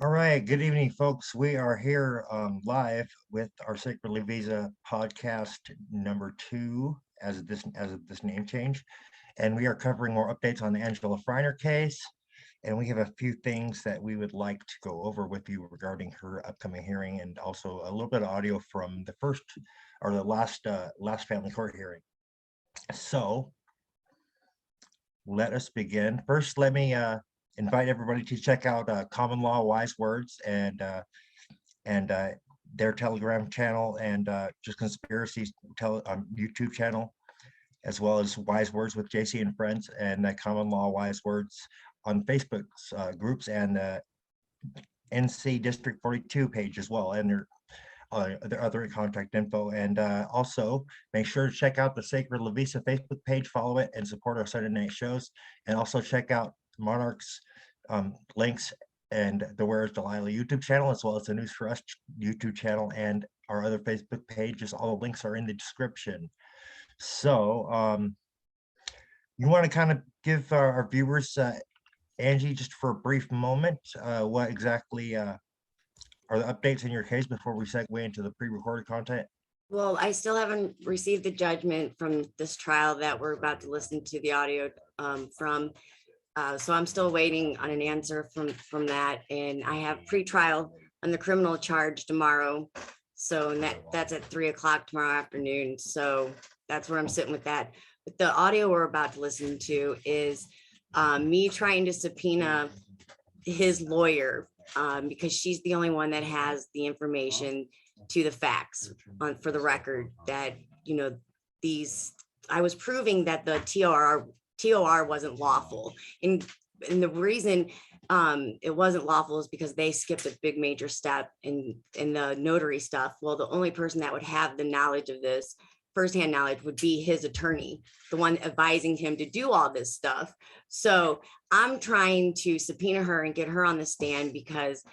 All right, good evening, folks. We are here live with our Sacredly Visa podcast number 2 as of this name change, and we are covering more updates on the Angela Freiner case, and we have a few things that we would like to go over with you regarding her upcoming hearing, and also a little bit of audio from the first or the last family court hearing. So let us begin. First, let me invite everybody to check out Common Law Wise Words and their Telegram channel and just Conspiracies YouTube channel, as well as Wise Words with JC and Friends and Common Law Wise Words on Facebook's groups and NC District 42 page as well, and their other contact info. And also make sure to check out the Sacred Lavisa Facebook page, follow it, and support our Sunday night shows. And also check out Monarch's links and the Where's Delilah YouTube channel, as well as the News for Us YouTube channel and our other Facebook pages. All the links are in the description. So you want to kind of give our viewers, Angie, just for a brief moment, what exactly are the updates in your case before we segue into the pre-recorded content? Well, I still haven't received the judgment from this trial that we're about to listen to the audio from. So I'm still waiting on an answer from that. And I have pre-trial on the criminal charge tomorrow. So that's at 3 o'clock tomorrow afternoon. So that's where I'm sitting with that. But the audio we're about to listen to is me trying to subpoena his lawyer because she's the only one that has the information to the facts for the record that, I was proving that the TOR wasn't lawful. And the reason it wasn't lawful is because they skipped a big major step in the notary stuff. Well, the only person that would have the knowledge of this, firsthand knowledge, would be his attorney, the one advising him to do all this stuff. So I'm trying to subpoena her and get her on the stand because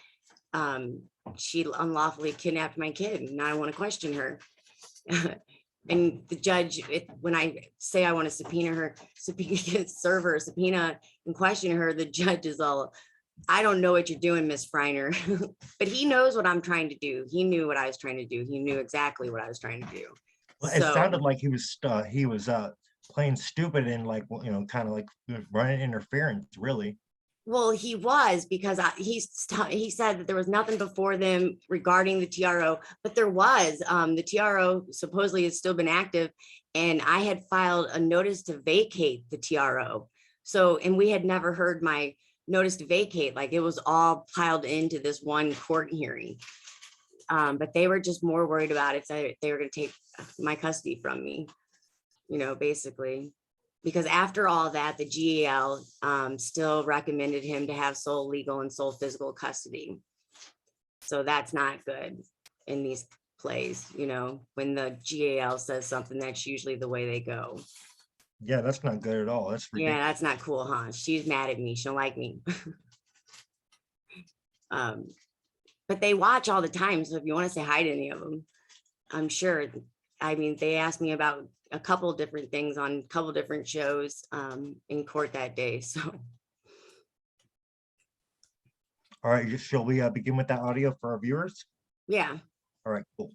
she unlawfully kidnapped my kid and I want to question her. And the judge, when I say I want to serve her a subpoena and question her, the judge is all, I don't know what you're doing, Miss Freiner. But he knows what I'm trying to do. He knew what I was trying to do. He knew exactly what I was trying to do. Well, it sounded like he was playing stupid and kind of like running interference, really. Well, he was, because he said that there was nothing before them regarding the TRO, but there was. The TRO supposedly has still been active, and I had filed a notice to vacate the TRO. So, and we had never heard my notice to vacate, like it was all piled into this one court hearing. But they were just more worried about it. So they were going to take my custody from me, basically. Because after all that, the GAL still recommended him to have sole legal and sole physical custody. So that's not good in these plays, when the GAL says something, that's usually the way they go. Yeah, that's not good at all. That's ridiculous. Yeah, that's not cool, huh? She's mad at me. She don't like me. But they watch all the time. So if you want to say hi to any of them, I'm sure. I mean, they asked me about a couple different things on a couple different shows in court that day. So. All right, shall we begin with that audio for our viewers? Yeah. All right, cool.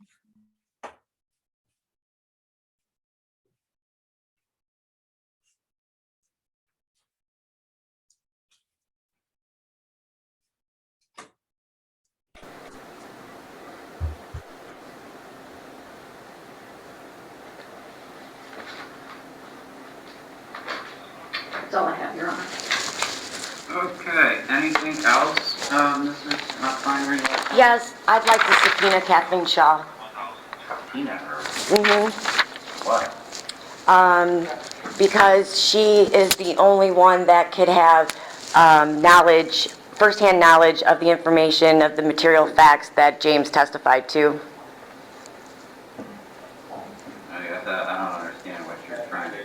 That's all I have, Your Honor. Okay, anything else, Mrs. Freiner? Yes, I'd like to subpoena Kathleen Shaw. Subpoena her? Mm-hmm. What? Because she is the only one that could have knowledge, firsthand knowledge of the information, of the material facts that James testified to. I don't understand what you're trying to do.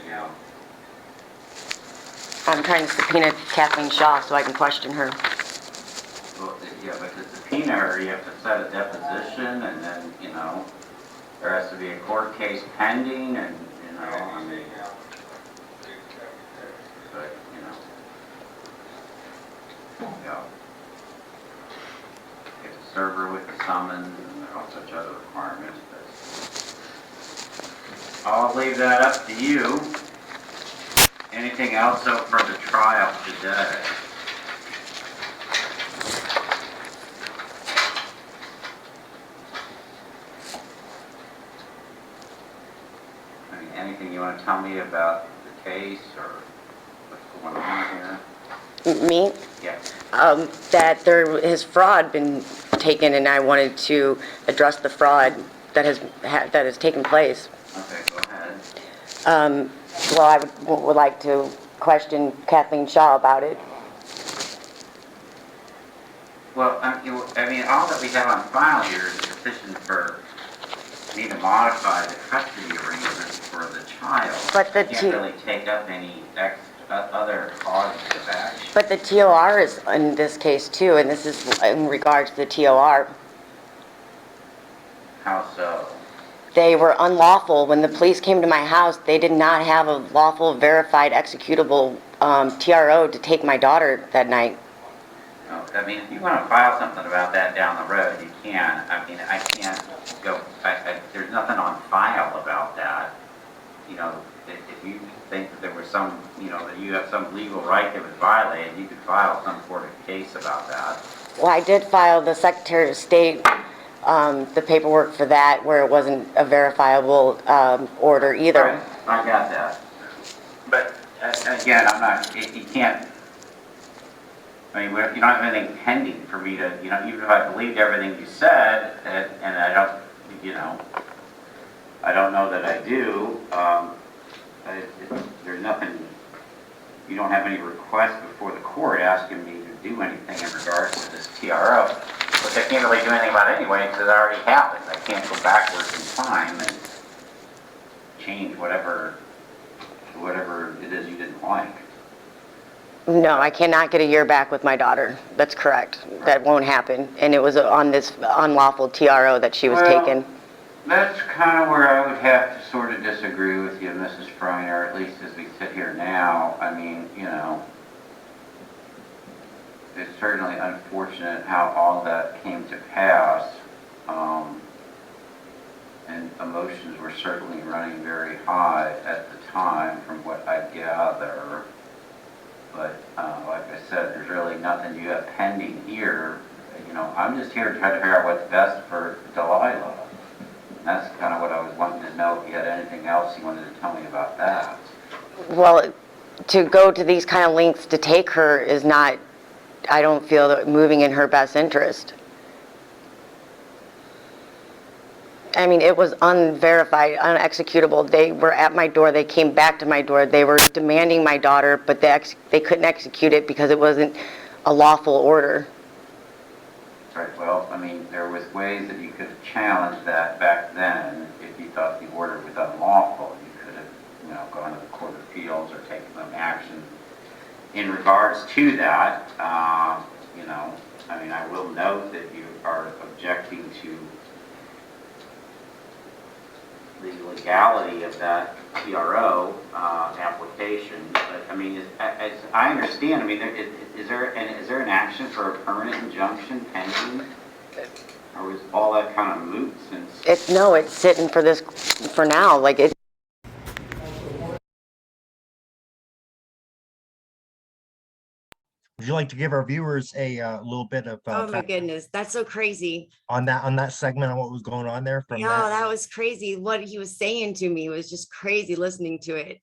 I'm trying to subpoena Kathleen Shaw so I can question her. Well, yeah, but to subpoena her, you have to set a deposition, and then, there has to be a court case pending, and, I mean, but, yeah. serve her with the summons and all such other requirements. But I'll leave that up to you. Anything else for the trial today? I mean, anything you want to tell me about the case or what's going on here? Me? Yeah. That his fraud been taken, and I wanted to address the fraud that has taken place. Okay, go ahead. Well, I would like to question Kathleen Shaw about it. Well, I mean, all that we have on file here is sufficient for me to modify the custody arrangements for the child. But the You can't really take up any other causes of action. But the TOR is in this case too, and this is in regards to the TOR. How so? They were unlawful. When the police came to my house, they did not have a lawful, verified, executable TRO to take my daughter that night. No, I mean, if you want to file something about that down the road, you can. I mean, I can't go, there's nothing on file about that. You know, if you think that there was some, you know, that you have some legal right that was violated, you could file some sort of case about that. Well, I did file the Secretary of State, the paperwork for that, where it wasn't a verifiable order either. Right, I got that. But again, I'm not, you can't, I mean, you don't have anything pending for me to, you know, even if I believed everything you said, and I don't, you know, I don't know that I do, there's nothing, you don't have any request before the court asking me to do anything in regards to this TRO, which I can't really do anything about anyway because it already happened. I can't go backwards in time and change whatever it is you didn't like. No, I cannot get a year back with my daughter. That's correct. That won't happen. And it was on this unlawful TRO that she was taken. That's kind of where I would have to sort of disagree with you, Mrs. Freiner, at least as we sit here now. I mean, you know, it's certainly unfortunate how all that came to pass. And emotions were certainly running very high at the time from what I gather. But like I said, there's really nothing you have pending here. You know, I'm just here to try to figure out what's best for Delilah. And that's kind of what I was wanting to know, if you had anything else you wanted to tell me about that. Well, to go to these kind of lengths to take her is not, I don't feel that moving in her best interest. I mean, it was unverified, unexecutable. They were at my door. They came back to my door. They were demanding my daughter, but they couldn't execute it because it wasn't a lawful order. Right, well, I mean, there was ways that you could have challenged that back then. If you thought the order was unlawful, you could have, you know, gone to the Court of Appeals or taken some action in regards to that. You know, I mean, I will note that you are objecting to the legality of that TRO application, but I mean, as I understand, I mean, is there an action for a permanent injunction pending, or was all that kind of moot since? No, it's sitting for now. Like it. Would you like to give our viewers a little bit of Oh my goodness, that's so crazy. on that segment on what was going on there from No, that? that was crazy. What he was saying to me was just crazy listening to it.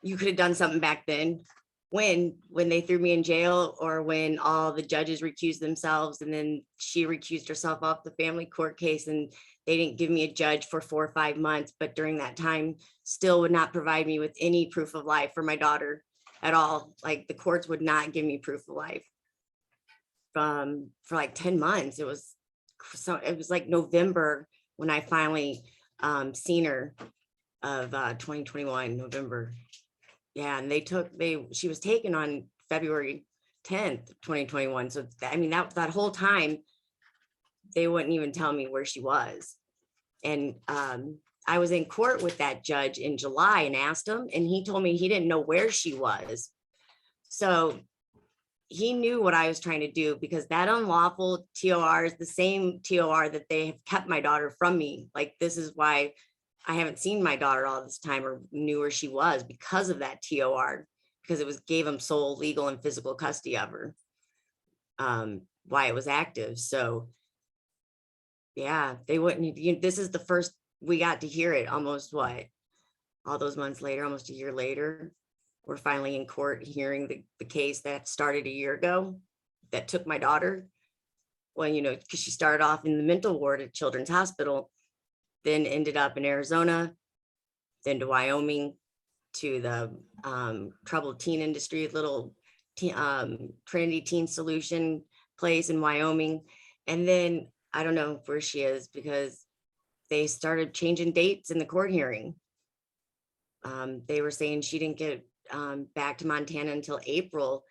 You could have done something back then when they threw me in jail, or when all the judges recused themselves, and then she recused herself off the family court case, and they didn't give me a judge for 4 or 5 months, but during that time still would not provide me with any proof of life for my daughter at all. Like the courts would not give me proof of life for like 10 months. It was like November when I finally seen her of 2021, November. Yeah, and she was taken on February 10th, 2021. So I mean, that whole time they wouldn't even tell me where she was. And I was in court with that judge in July and asked him, and he told me he didn't know where she was. So he knew what I was trying to do, because that unlawful TOR is the same TOR that they have kept my daughter from me. Like, this is why I haven't seen my daughter all this time, or knew where she was, because of that TOR, because it was gave them sole legal and physical custody of her, why it was active. So yeah, they wouldn't, this is the first we got to hear it, almost all those months later, almost a year later. We're finally in court hearing the case that started a year ago that took my daughter. Well, because she started off in the mental ward at Children's Hospital, then ended up in Arizona, then to Wyoming, to the troubled teen industry, little Trinity Teen Solution place in Wyoming. And then I don't know where she is, because they started changing dates in the court hearing. They were saying she didn't get back to Montana until April,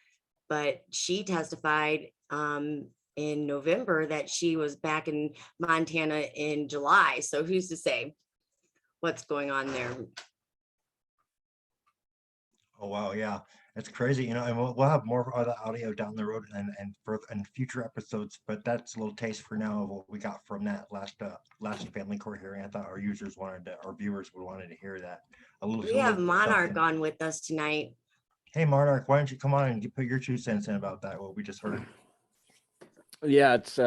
but she testified in November that she was back in Montana in July. So who's to say what's going on there? Oh, wow. Yeah, it's crazy. And we'll have more of the audio down the road and future episodes, but that's a little taste for now of what we got from that last family court hearing. I thought our viewers would wanted to hear that. We have Monarch on with us tonight. Hey, Monarch, why don't you come on and put your 2 cents in about that, what we just heard? Yeah, it's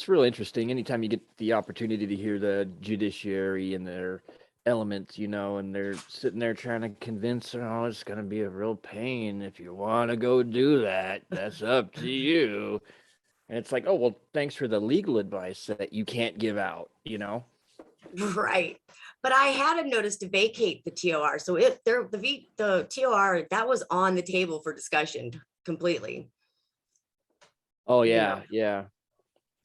really interesting. Anytime you get the opportunity to hear the judiciary and their elements, and they're sitting there trying to convince her, oh, it's going to be a real pain if you want to go do that. That's up to you. And it's like, oh, well, thanks for the legal advice that you can't give out, Right. But I had a notice to vacate the TOR. So the TOR, that was on the table for discussion completely. Oh, yeah.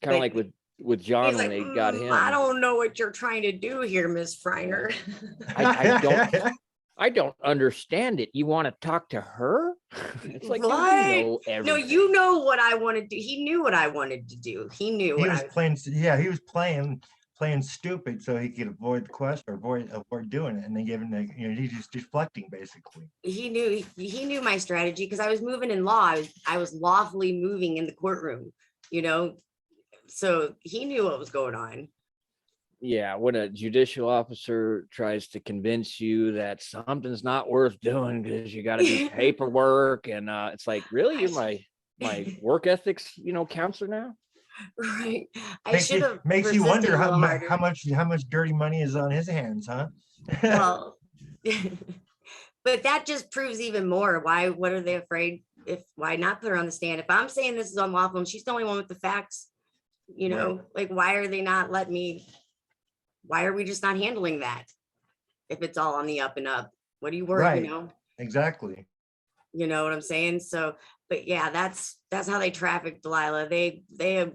Kind of like with John when they got him. I don't know what you're trying to do here, Miss Freiner. I don't understand it. You want to talk to her? It's like, what? No, you know what I wanted to do. He knew what I wanted to do. He knew he was playing stupid so he could avoid the question or avoid doing it, and then giving he's just deflecting basically. He knew my strategy, because I was moving in law. I was lawfully moving in the courtroom, so he knew what was going on. Yeah, when a judicial officer tries to convince you that something's not worth doing because you got to do paperwork, and it's like, really, you're my work ethics counselor now? Right. I should have. Makes you wonder how much dirty money is on his hands, huh? Well, but that just proves even more what are they afraid? Why not put her on the stand? If I'm saying this is unlawful and she's the only one with the facts, Right. like, why are they not letting me? Why are we just not handling that? If it's all on the up and up, what do you worry? Right. Exactly. You know what I'm saying? So, but yeah, that's how they trafficked Delilah. They have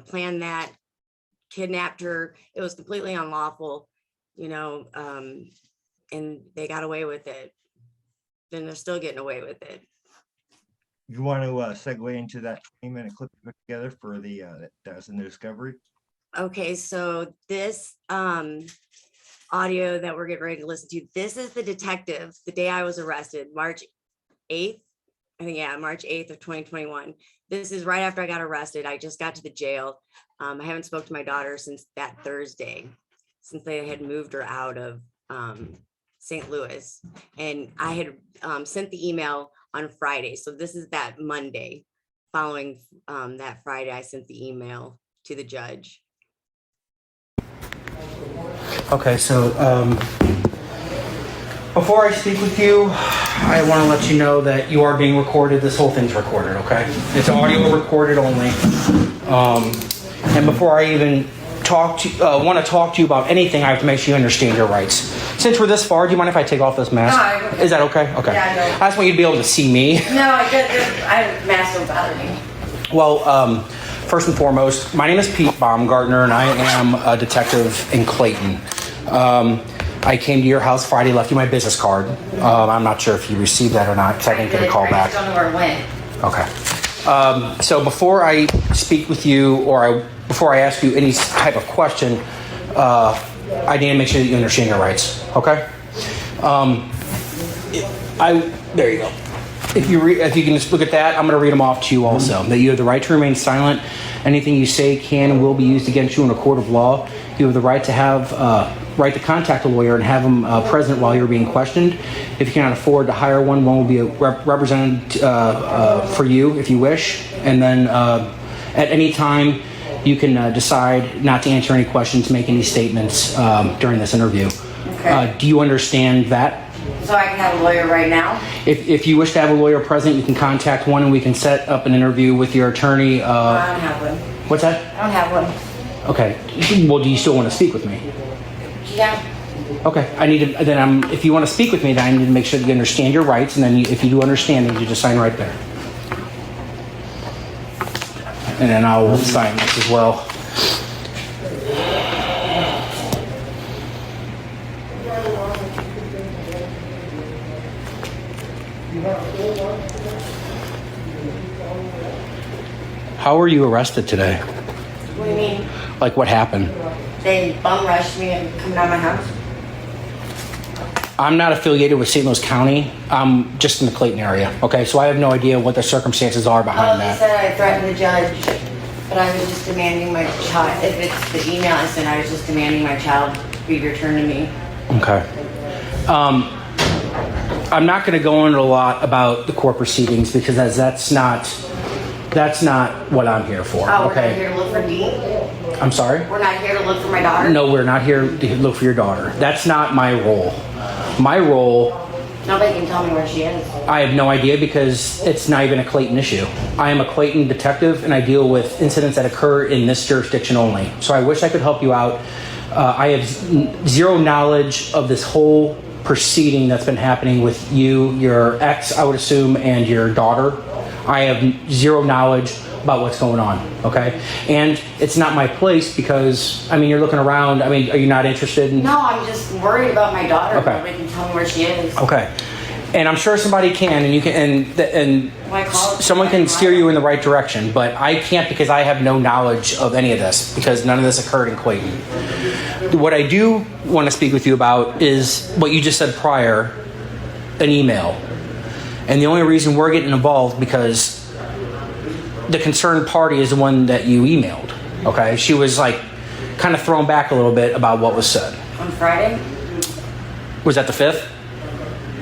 planned that, kidnapped her. It was completely unlawful, and they got away with it. Then they're still getting away with it. You want to segue into that 20-minute clip you put together for that's in the discovery? Okay, so this audio that we're getting ready to listen to, this is the detective the day I was arrested, March 8th. I think, yeah, March 8th of 2021. This is right after I got arrested. I just got to the jail. I haven't spoke to my daughter since that Thursday, since they had moved her out of St. Louis. And I had sent the email on Friday. So this is that Monday. Following that Friday, I sent the email to the judge. Okay, so before I speak with you, I want to let you know that you are being recorded. This whole thing's recorded, okay? It's audio recorded only. And before I even want to talk to you about anything, I have to make sure you understand your rights. Since we're this far, do you mind if I take off this mask? No, is that okay? Okay. Yeah, I just want you to be able to see me. No, mask don't bother me. Well, first and foremost, my name is Pete Baumgartner, and I am a detective in Clayton. I came to your house Friday, left you my business card. I'm not sure if you received that or not, because I didn't get a call back. I just don't know where it went. Okay. So before I speak with you, before I ask you any type of question, I need to make sure that you understand your rights. Okay? There you go. if you can just look at that, I'm going to read them off to you also. That you have the right to remain silent. Anything you say can and will be used against you in a court of law. You have the right to contact a lawyer and have him present while you're being questioned. If you cannot afford to hire one will be represented for you if you wish. And then at any time, you can decide not to answer any questions, make any statements during this interview. Okay. Do you understand that? So I can have a lawyer right now? If you wish to have a lawyer present, you can contact one and we can set up an interview with your attorney. I don't have one. What's that? I don't have one. Okay. Well, do you still want to speak with me? Yeah. Okay. If you want to speak with me, then I need to make sure that you understand your rights, and then if you do understand them, you just sign right there. And then I will sign this as well. How were you arrested today? What do you mean? Like, what happened? They bum rushed me and coming out of my house? I'm not affiliated with St. Louis County. I'm just in the Clayton area. Okay, so I have no idea what the circumstances are behind They that. said I threatened the judge, but I was just demanding my child. If it's the email I sent, I was just demanding my child be returned to me. Okay. I'm not going to go into a lot about the court proceedings because that's not what I'm here for. Oh, we're okay. not here to look for Dean? I'm sorry? We're not here to look for my daughter? No, we're not here to look for your daughter. That's not my role. My role, Nobody can tell me where she is. I have no idea because it's not even a Clayton issue. I am a Clayton detective and I deal with incidents that occur in this jurisdiction only. So I wish I could help you out. I have zero knowledge of this whole proceeding that's been happening with you, your ex, I would assume, and your daughter. I have zero knowledge about what's going on, okay? And it's not my place because, I mean, you're looking around. I mean, are you not interested in... No, I'm just worried about my daughter. Okay. Nobody can tell me where she is. Okay. And I'm sure somebody can, and you can, and someone can steer you in the right direction, but I can't because I have no knowledge of any of this because none of this occurred in Clayton. What I do want to speak with you about is what you just said prior, an email. And the only reason we're getting involved because the concerned party is the one that you emailed, okay? She was like kind of thrown back a little bit about what was said. On Friday? Was that the 5th?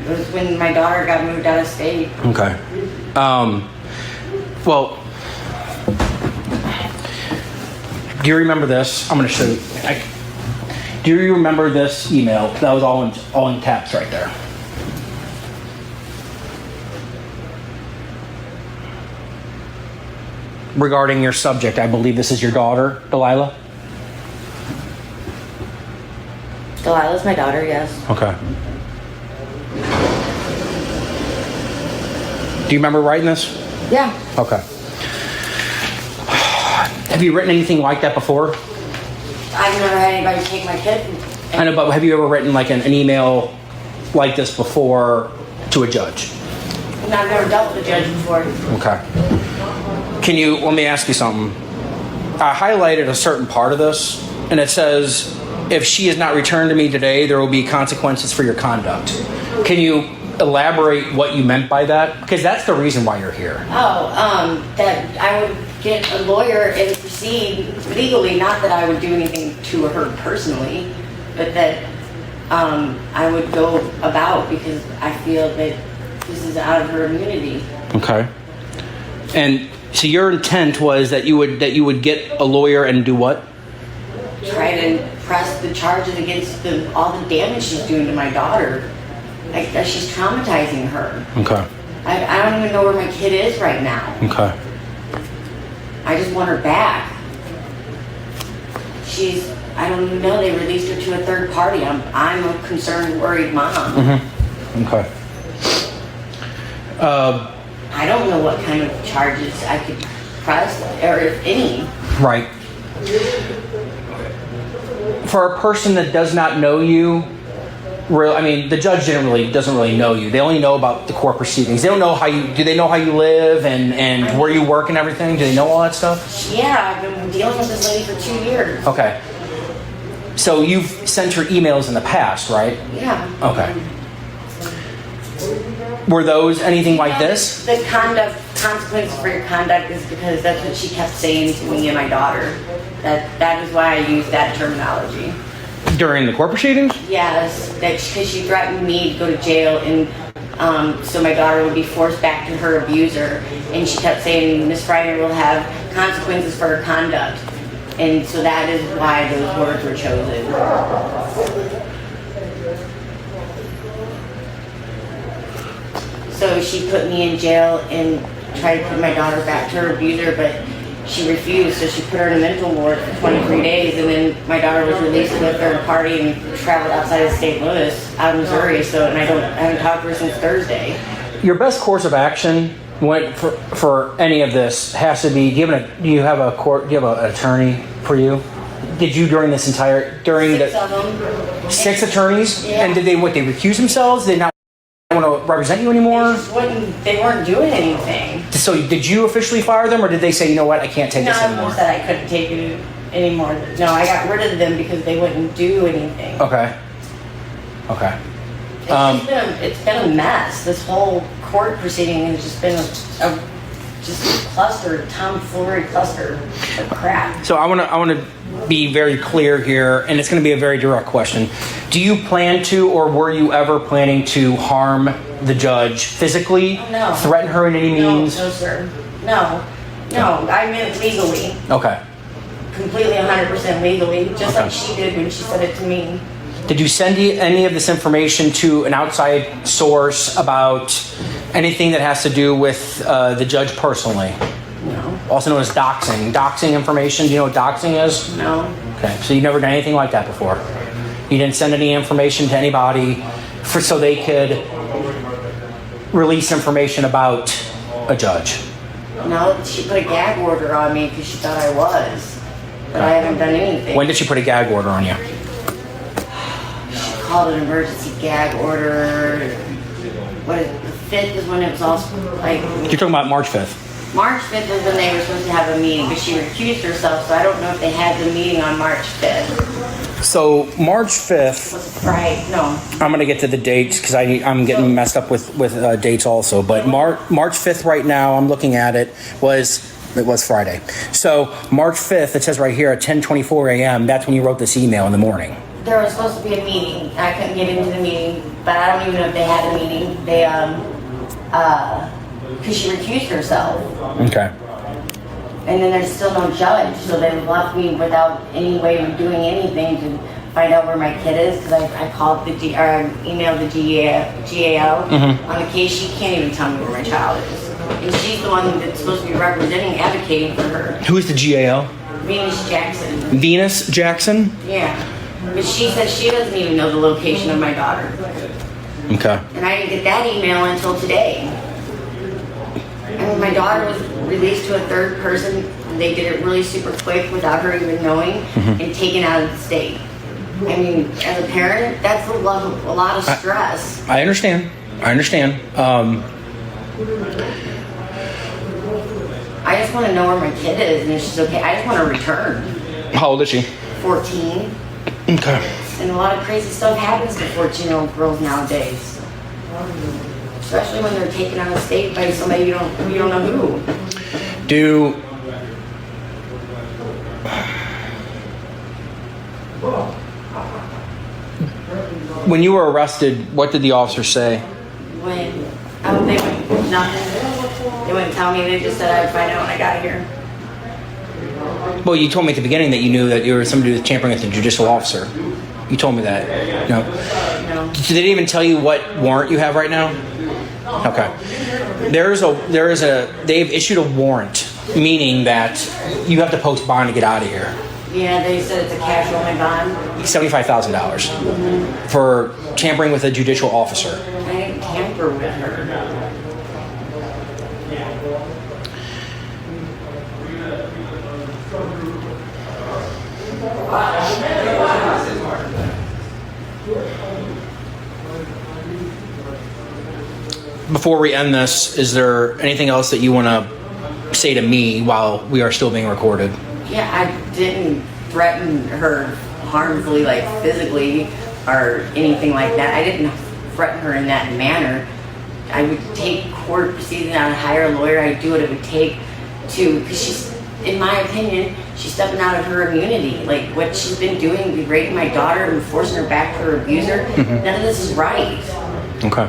It was when my daughter got moved out of state. Okay. Well, do you remember this? I'm going to show you. Do you remember this email? That was all in caps right there. Regarding your subject, I believe this is your daughter, Delilah? Delilah's my daughter, yes. Okay. Do you remember writing this? Yeah. Okay. Have you written anything like that before? I've never had anybody take my kid. I know, but have you ever written like an email like this before to a judge? I've never dealt with a judge before. Okay. Let me ask you something. I highlighted a certain part of this, and it says, if she is not returned to me today, there will be consequences for your conduct. Can you elaborate what you meant by that? Because that's the reason why you're here. That I would get a lawyer and proceed legally, not that I would do anything to her personally, but that I would go about because I feel that this is out of her immunity. Okay. And so your intent was that you would get a lawyer and do what? Try to press the charges against all the damage she's doing to my daughter. Like she's traumatizing her. Okay. I don't even know where my kid is right now. Okay. I just want her back. I don't even know, they released her to a third party. I'm a concerned, worried mom. Mm-hmm. Okay. I don't know what kind of charges I could press, or if any. Right. For a person that does not know you, the judge doesn't really know you. They only know about the court proceedings. They don't know do they know how you live and where you work and everything? Do they know all that stuff? Yeah, I've been dealing with this lady for 2 years. Okay. So you've sent her emails in the past, right? Yeah. Okay. Were those anything like this? The conduct, consequences for your conduct is because that's what she kept saying to me and my daughter. That is why I use that terminology. During the court proceedings? Yes, because she threatened me to go to jail, and so my daughter would be forced back to her abuser. And she kept saying, Miss Freiner will have consequences for her conduct. And so that is why those words were chosen. So she put me in jail and tried to put my daughter back to her abuser, but she refused. So she put her in a mental ward for 23 days, and then my daughter was released to a third party and traveled outside of St. Louis, out of Missouri. So, and I haven't talked to her since Thursday. Your best course of action for any of this has to be given. Do you have an attorney for you? Did you during this entire Six of them. 6 attorneys? Yeah. And did they recuse themselves? Did they not want to represent you anymore? They weren't doing anything. So did you officially fire them, or did they say, you know what, I can't take this None of anymore? them said I couldn't take it anymore. No, I got rid of them because they wouldn't do anything. Okay. It's been a mess. This whole court proceeding has just been a cluster, a tomfoolery cluster of crap. So I want to be very clear here, and it's going to be a very direct question. Do you plan to, or were you ever planning to harm the judge physically? No. Threaten her in any means? No, sir. No. I meant legally. Okay. Completely 100% legally, just Okay. like she did when she said it to me. Did you send any of this information to an outside source about anything that has to do with the judge personally? No. Also known as doxing. Doxing information, do you know what doxing is? No. Okay, so you've never done anything like that before? You didn't send any information to anybody so they could release information about a judge? No, she put a gag order on me because she thought I was. But I haven't done anything. When did she put a gag order on you? She called an emergency gag order. What is the 5th is when it was all like. You're talking about March 5th. March 5th is when they were supposed to have a meeting, but she recused herself, so I don't know if they had the meeting on March 5th. So March 5th, Was it Friday? No. I'm going to get to the dates because I'm getting messed up with dates also. But March 5th right now, I'm looking at it, was Friday. So March 5th, it says right here at 10:24 a.m., that's when you wrote this email in the morning. There was supposed to be a meeting. I couldn't get into the meeting, but I don't even know if they had a meeting. They, because she recused herself. Okay. And then there's still no judge, so they left me without any way of doing anything to find out where my kid is, because I called emailed the GAL on the case. She can't even tell me where my child is. And she's the one that's supposed to be representing, advocating for her. Who is the GAL? Venus Jackson. Venus Jackson? Yeah. But she says she doesn't even know the location of my daughter. Okay. And I didn't get that email until today. And my daughter was released to a third person. They did it really super quick without her even knowing, and taken out of the state. I mean, as a parent, that's a lot of stress. I understand. I just want to know where my kid is and if she's okay. I just want to return. How old is she? 14. Okay. And a lot of crazy stuff happens to 14-year-old girls nowadays. Especially when they're taken out of state by somebody you don't know who. When you were arrested, what did the officer say? They went nothing. They wouldn't tell me. They just said I'd find out when I got here. Well, you told me at the beginning that you knew that you were somebody with tampering with a judicial officer. You told me that. No. No. Did they even tell you what warrant you have right now? Okay. They've issued a warrant, meaning that you have to post bond to get out of here. Yeah, they said it's a cash only bond. $75,000 for tampering with a judicial officer. I didn't tamper with her. Before we end this, is there anything else that you want to say to me while we are still being recorded? Yeah, I didn't threaten her harmfully, like physically or anything like that. I didn't threaten her in that manner. I would take court proceedings, I would hire a lawyer, I'd do what it would take to, because she's, in my opinion, she's stepping out of her immunity. Like what she's been doing, raping my daughter and forcing her back to her abuser, none of this is right. Okay.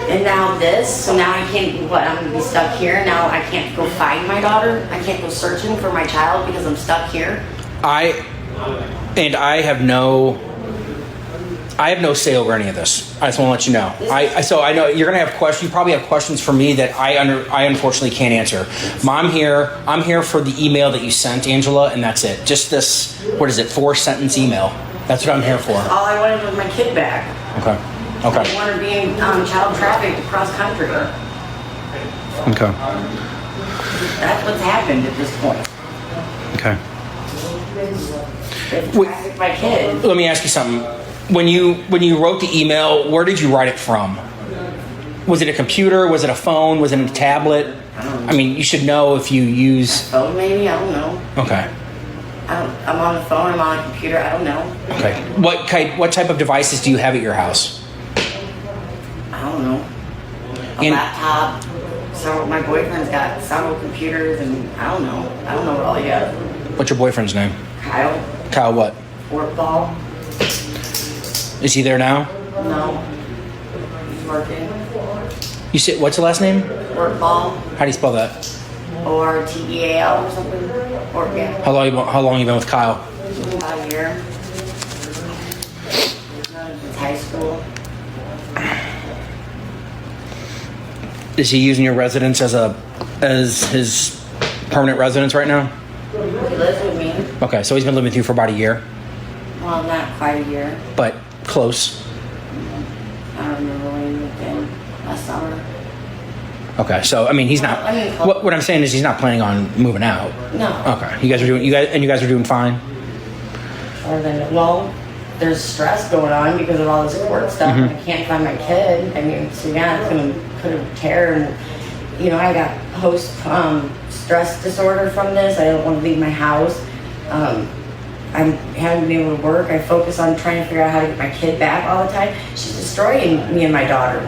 And now this, so now I can't, I'm gonna be stuck here, now I can't go find my daughter, I can't go searching for my child because I'm stuck here. I have no say over any of this. I just want to let you know. So I know you're gonna have questions. You probably have questions for me that I unfortunately can't answer. I'm here for the email that you sent, Angela, and that's it. Just this, what is it, 4-sentence email. That's what I'm here for. All I wanted was my kid back. Okay. I didn't want her being child trafficked across country. Okay. That's what's happened at this point. Okay. They've trafficked my kid. Let me ask you something. When you wrote the email, where did you write it from? Was it a computer? Was it a phone? Was it a tablet? I mean, you should know if you use. Phone maybe? I don't know. Okay. I'm on the phone. I'm on a computer. I don't know. Okay. What type of devices do you have at your house? I don't know. A laptop. So my boyfriend's got several computers, and I don't know. I don't know what all he has. What's your boyfriend's name? Kyle. Kyle what? Work ball. Is he there now? No. He's working. You said, what's the last name? Work ball. How do you spell that? ORTEAL or something. Or yeah. How long you been with Kyle? About a year. It's high school. Is he using your residence as his permanent residence right now? He lives with me. Okay, so he's been living with you for about a year, Well, not quite a year. but close. I don't remember when he moved in last summer. Okay, so I mean, he's not. I mean, What I'm saying is, he's not planning on moving out. No. Okay, you guys are doing fine. Other than, well, there's stress going on because of all this court stuff, and I can't find my kid. I mean, so yeah, it's gonna put a tear, and you know, I got post stress disorder from this. I don't want to leave my house. I haven't been able to work. I focus on trying to figure out how to get my kid back all the time. She's destroying me and my daughter.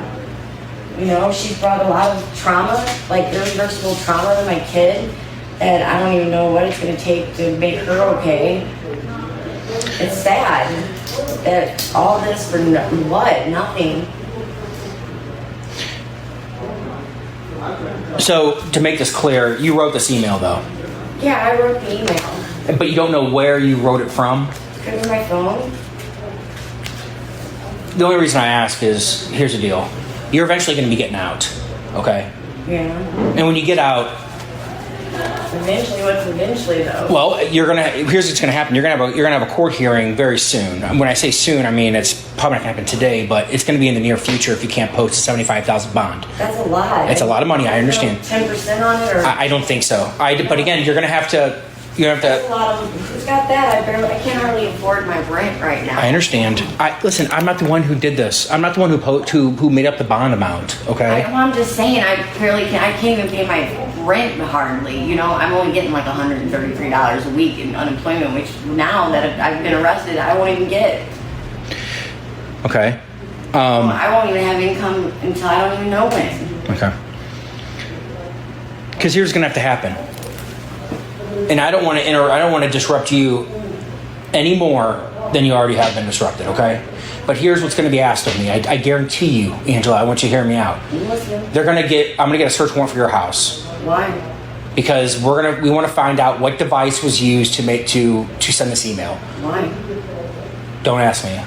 You know, she's brought a lot of trauma, like irreversible trauma to my kid, and I don't even know what it's going to take to make her okay. It's sad that all this for nothing. So to make this clear, you wrote this email though, Yeah, I wrote the email. but you don't know where you wrote it from. Could be my phone. The only reason I ask is, here's the deal: you're eventually going to be getting out, okay? Yeah. And when you get out, Eventually, what's eventually though? well, here's what's gonna happen. You're gonna have a court hearing very soon. When I say soon, I mean it's probably not gonna happen today, but it's gonna be in the near future if you can't post a $75,000 bond. That's a lot. It's a lot of money. I understand. 10% on it, or I don't think so. But again, you're gonna have to. that's a lot of. Who's got that? I can't hardly afford my rent right now. I understand. Listen. I'm not the one who did this. I'm not the one who made up the bond amount. Okay. I'm just saying, I can't even pay my rent hardly. You know, I'm only getting like $133 a week in unemployment, which now that I've been arrested, I won't even get. Okay. I won't even have income until I don't even know when. Okay. Because here's gonna have to happen, and I don't want to disrupt you any more than you already have been disrupted. Okay. But here's what's going to be asked of me. I guarantee you, Angela. I want you to hear me out. Listen. I'm going to get a search warrant for your house. Why? Because we want to find out what device was used to send this email. Why? Don't ask me.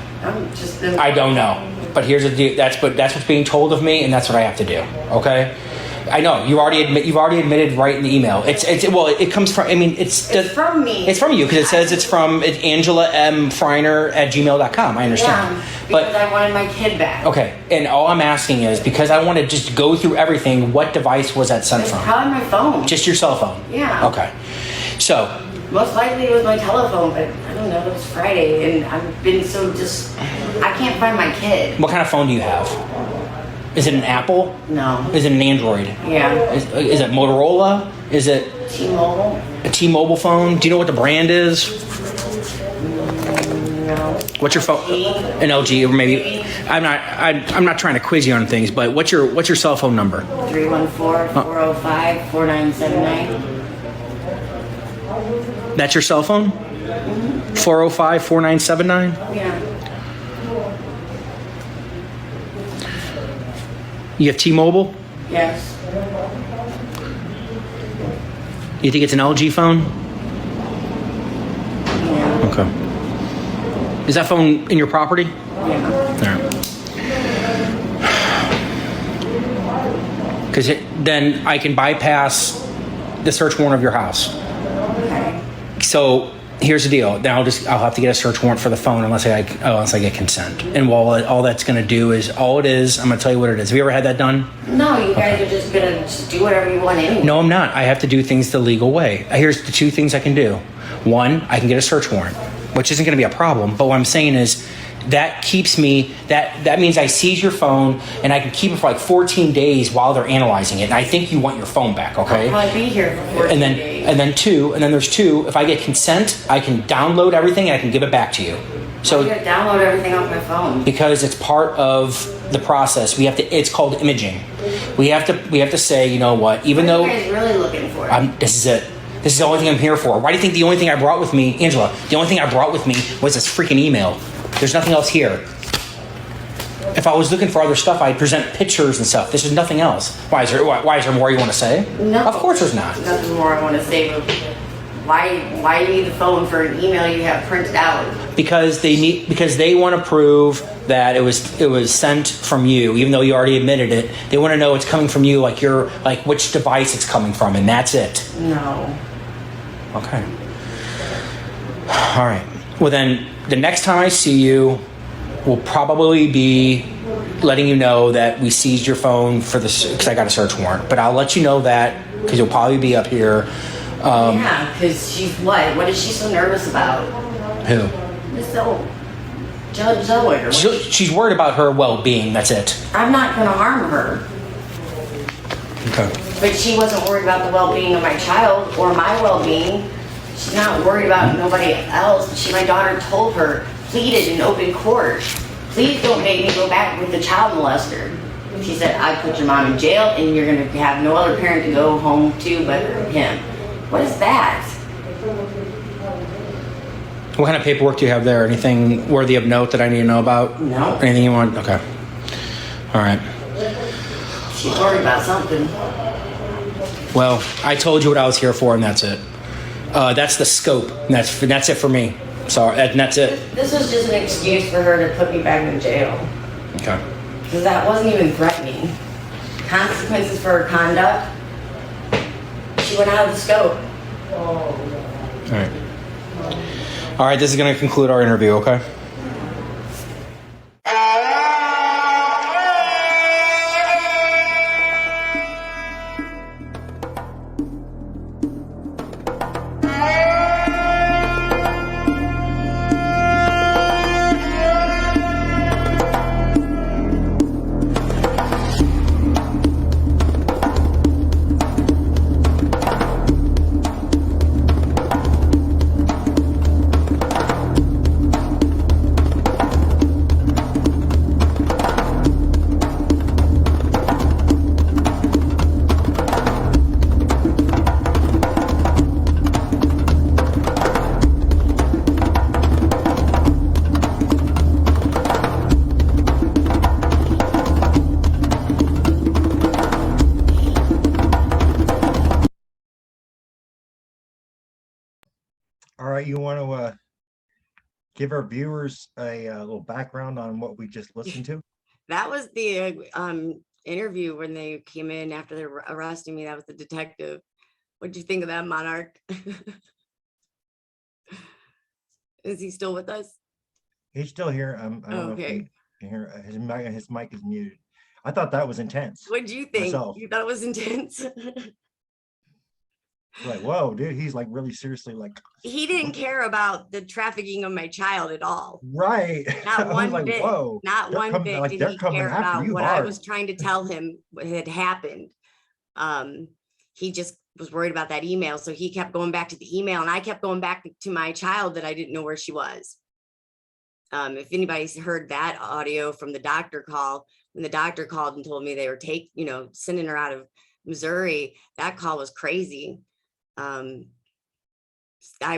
I don't know. But here's the deal. That's what's being told of me, and that's what I have to do. Okay. I know you've already admitted right in the email. It comes from. I mean, it's from me. It's from you because it says it's from Angela M. Freiner at gmail.com. I understand. Yeah, because I wanted my kid back. Okay, and all I'm asking is, because I want to just go through everything, what device was that sent from? Probably my phone. Just your cell phone? Yeah. Okay. So. Most likely it was my telephone, but I don't know, it was Friday, and I've been I can't find my kid. What kind of phone do you have? Is it an Apple? No. Is it an Android? Yeah. Is it Motorola? Is it T-Mobile? A T-Mobile phone? Do you know what the brand is? I No. What's your phone? An LG, or maybe. I'm not trying to quiz you on things, but what's your cell phone number? 314-405-4979. That's your cell phone? 405-4979? Yeah. You have T-Mobile? Yes. You think it's an LG phone? Yeah. Okay. Is that phone in your property? Yeah. Because then I can bypass the search warrant of your house. Okay. So here's the deal. Then I'll have to get a search warrant for the phone unless I get consent. And all that's going to do is I'm going to tell you what it is. Have you ever had that done? No, you guys are just gonna just do whatever you want anyway. No, I'm not. I have to do things the legal way. Here's the two things I can do. One, I can get a search warrant, which isn't going to be a problem. But what I'm saying is that keeps me, that means I seize your phone and I can keep it for like 14 days while they're analyzing it. And I think you want your phone back, okay? I'll probably be here for 14 days. And then there's two, if I get consent, I can download everything and I can give it back to you. So You gotta download everything off my phone. because it's part of the process, it's called imaging. We have to say, you know what, even What though are you guys really looking for? this is it. This is the only thing I'm here for. Why do you think the only thing I brought with me, Angela, the only thing I brought with me was this freaking email? There's nothing else here. If I was looking for other stuff, I'd present pictures and stuff. This is nothing else. Why is there more you want to say? No. Of course there's not. Nothing more I want to say, but why you need the phone for an email you have printed out? Because they want to prove that it was sent from you, even though you already admitted it. They want to know it's coming from you, like which device it's coming from, and that's it. No. Okay. All right. Well, then the next time I see you, will probably be letting you know that we seized your phone because I got a search warrant. But I'll let you know that because you'll probably be up here. Yeah, because she's what? What is she so nervous about? Who? This old Judge Zoe. She's worried about her well-being. That's it. I'm not going to harm her. Okay. But she wasn't worried about the well-being of my child or my well-being. She's not worried about nobody else. My daughter told her, pleaded in open court, please don't make me go back with the child molester. She said, I put your mom in jail and you're going to have no other parent to go home to but him. What is that? What kind of paperwork do you have there? Anything worthy of note that I need to know about? No. Anything you want? Okay. All right. She's worried about something. Well, I told you what I was here for, and that's it. That's the scope. And that's it for me. Sorry, and that's it. This was just an excuse for her to put me back in jail. Okay. Because that wasn't even threatening. Consequences for her conduct. She went out of the scope. All right. All right, this is going to conclude our interview, okay? All right, you want to give our viewers a little background on what we just listened to? That was the interview when they came in after they were arresting me. That was the detective. What'd you think of that, Monarch? Is he still with us? He's still here. I don't know if Okay. you can hear his mic is muted. I thought that was intense. What'd you think? Myself. You thought it was intense? Like, whoa, dude, he's like really seriously like. He didn't care about the trafficking of my child at all. Right. Not I was one like, bit. whoa, Not they're one coming- bit like, did they're he coming care after about you what I hard. was trying to tell him what had happened. He just was worried about that email. So he kept going back to the email and I kept going back to my child that I didn't know where she was. If anybody's heard that audio from the doctor call, when the doctor called and told me they were sending her out of Missouri, that call was crazy. I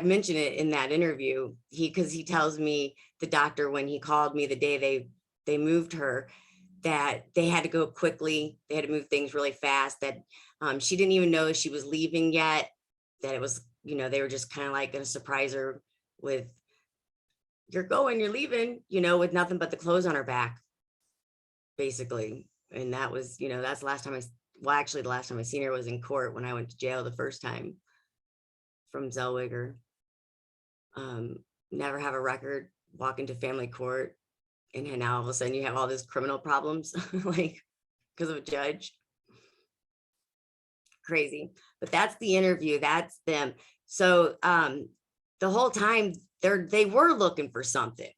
mentioned it in that interview. Because he tells me, the doctor, when he called me the day they moved her, that they had to go quickly. They had to move things really fast, that she didn't even know she was leaving yet, that it was, they were just kind of like going to surprise her with, you're leaving, with nothing but the clothes on her back, basically. And that was, that's the last time the last time I seen her was in court when I went to jail the first time from Zellweger. Never have a record, walk into family court, and then now all of a sudden you have all these criminal problems, like because of a judge. Crazy. But that's the interview. That's them. So the whole time they were looking for something.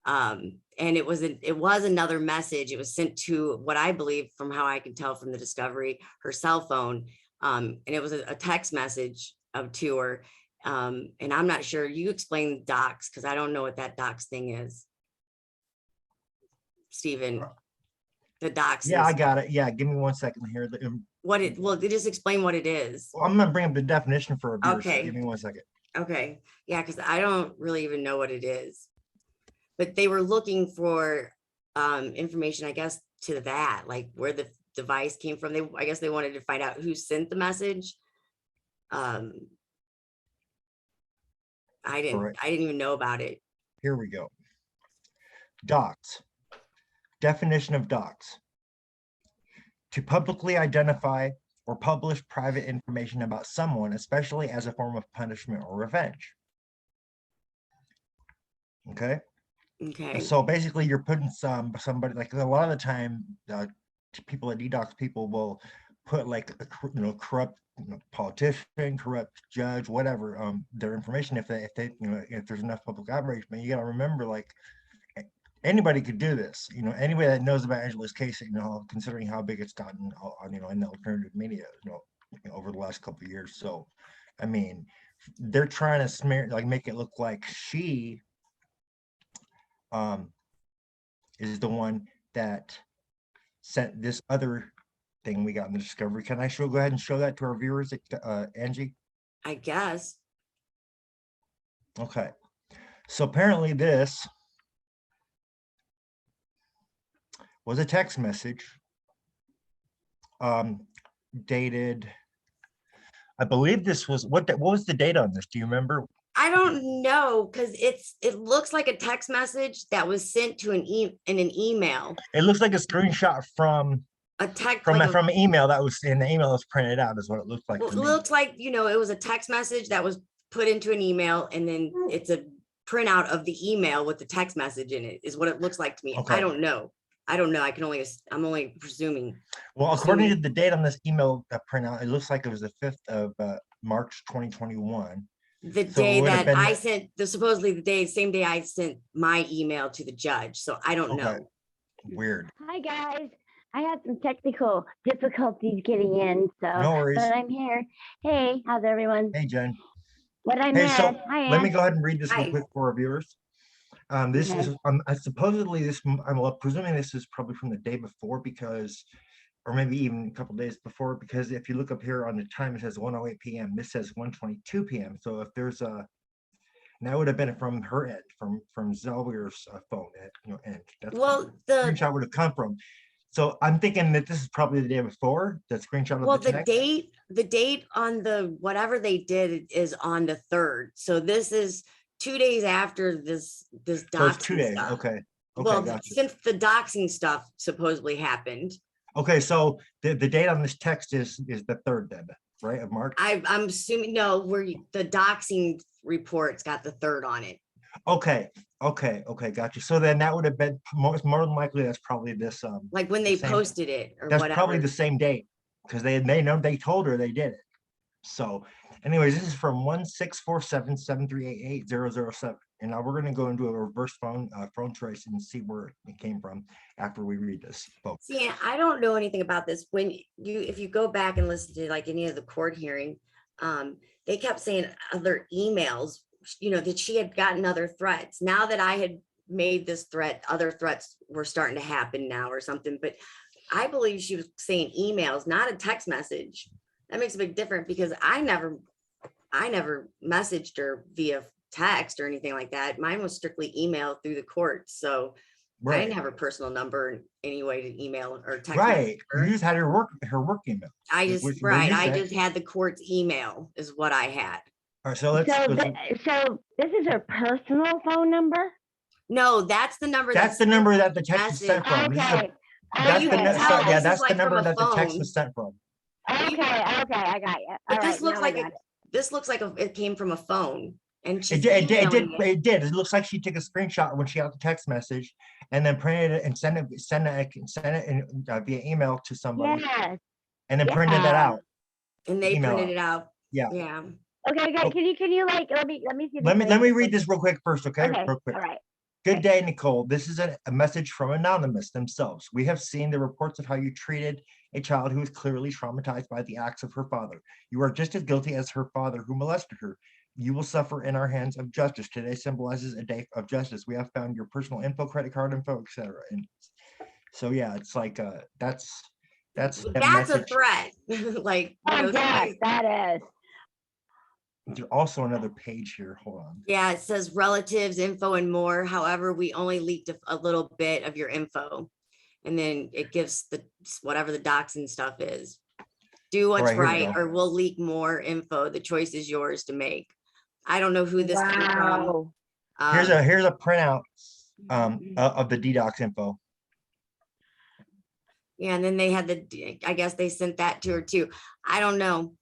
And it was another message. It was sent to, what I believe, from how I can tell from the discovery, her cell phone. And it was a text message to her. And I'm not sure. You explain docs, because I don't know what that docs thing is. Stephen, the docs. Yeah, I got it. Yeah, give me 1 second here. Just explain what it is. Well, I'm gonna bring up the definition for a viewer. Okay. So give me 1 second. Okay. Yeah, because I don't really even know what it is. But they were looking for information, I guess, to that, like where the device came from. I guess they wanted to find out who sent the message. I didn't even know about it. Here we go. Docs. Definition of docs: to publicly identify or publish private information about someone, especially as a form of punishment or revenge. Okay. Okay. So basically, you're putting somebody, like a lot of the time, people at DDoS, people will put like a corrupt politician, corrupt judge, whatever, their information if if there's enough public outrage. But you got to remember, like, anybody could do this. Anybody that knows about Angela's case, considering how big it's gotten on in the alternative media, over the last couple of years. So, I mean, they're trying to make it look like she is the one that sent this other thing we got in the discovery. Can I go ahead and show that to our viewers, Angie? I guess. Okay. So apparently this was a text message dated, I believe this was, what was the date on this? Do you remember? I don't know, because it looks like a text message that was sent to in an email. It looks like a screenshot from A text from an email that was in the email that was printed out, is what it looked like. Well, it looks like, it was a text message that was put into an email, and then it's a printout of the email with the text message in it, is what it looks like to me. Okay. I don't know. I'm only presuming. Well, according to the date on this email printout, it looks like it was the 5th of March 2021. The day that I sent supposedly same day I sent my email to the judge. So I don't know. Weird. Hi guys, I had some technical difficulties getting in, so No worries. but I'm here. Hey, how's everyone? Hey, Jen. What I Hey, missed? so Hi, let me Ann. go ahead and read this real Hi. quick for our viewers. This Okay. is supposedly this. I'm presuming this is probably from the day before, because, or maybe even a couple days before, because if you look up here on the time, it says 1:08 p.m. This says 1:22 p.m. So if there's and that would have been from her end, from Zellweger's phone end. That's Well, where the screenshot would have come from. So I'm thinking that this is probably the day before the screenshot of the text. the date on the whatever they did is on the 3rd. So this is 2 days after this So it's doxing 2 days. stuff. Okay. Well, Gotcha. since the doxing stuff supposedly happened, Okay, so the date on this text is the 3rd then, right, of March? I'm assuming, no, the doxing report's got the 3rd on it. Okay, gotcha. So then that would have been more than likely, that's probably this Like when they same- posted it or that's whatever. probably the same date, because they know, they told her they did it. So anyways, this is from 1-647-738-8007. And now we're going to go into a reverse phone trace and see where it came from after we read this, folks. See, I don't know anything about this. If you go back and listen to like any of the court hearing, they kept saying other emails, that she had gotten other threats. Now that I had made this threat, other threats were starting to happen now or something, but I believe she was saying emails, not a text message. That makes a big difference because I never messaged her via text or anything like that. Mine was strictly email through the court. So I Right. didn't have her personal number in any way to email or text Right. message her. You just had her work email. I which- just, which right, you I said. just had the court's email is what I had. All right, so let's. So this is her personal phone number? No, that's the number. That's the number that the text was sent message. from. This is Okay. a- That's you the, can nu- tell so, yeah, this that's is the like number from a that the text phone. was sent from. Okay, I got you. But All this right, looks now I like got it. this looks like it came from a phone, and It she's did, emailing it. it did. It looks like she took a screenshot when she got the text message and then printed it and sent it in, via email to somebody Yes. and then printed that Yeah. out. And they email printed out. it out. Yeah. Yeah. Okay, Oh. good. Can you like let me see if Let I me can read get this real quick first, okay? Okay, Real quick. all right. Good day, Nicole. This is a message from Anonymous themselves. We have seen the reports of how you treated a child who is clearly traumatized by the acts of her father. You are just as guilty as her father who molested her. You will suffer in our hands of justice. Today symbolizes a day of justice. We have found your personal info, credit card info, etc. And so yeah, it's like that's that a message. threat. Like, you know, Oh, yes, that is. There's also another page here. Hold on. yeah, it says relatives, info, and more. However, we only leaked a little bit of your info. And then it gives the whatever the docs and stuff is. Do what's right, here we right, go. or we'll leak more info. The choice is yours to make. I don't know who this came from. Wow. Here's a printout of the DDoS info. Yeah, and then they had I guess they sent that to her too. I don't know.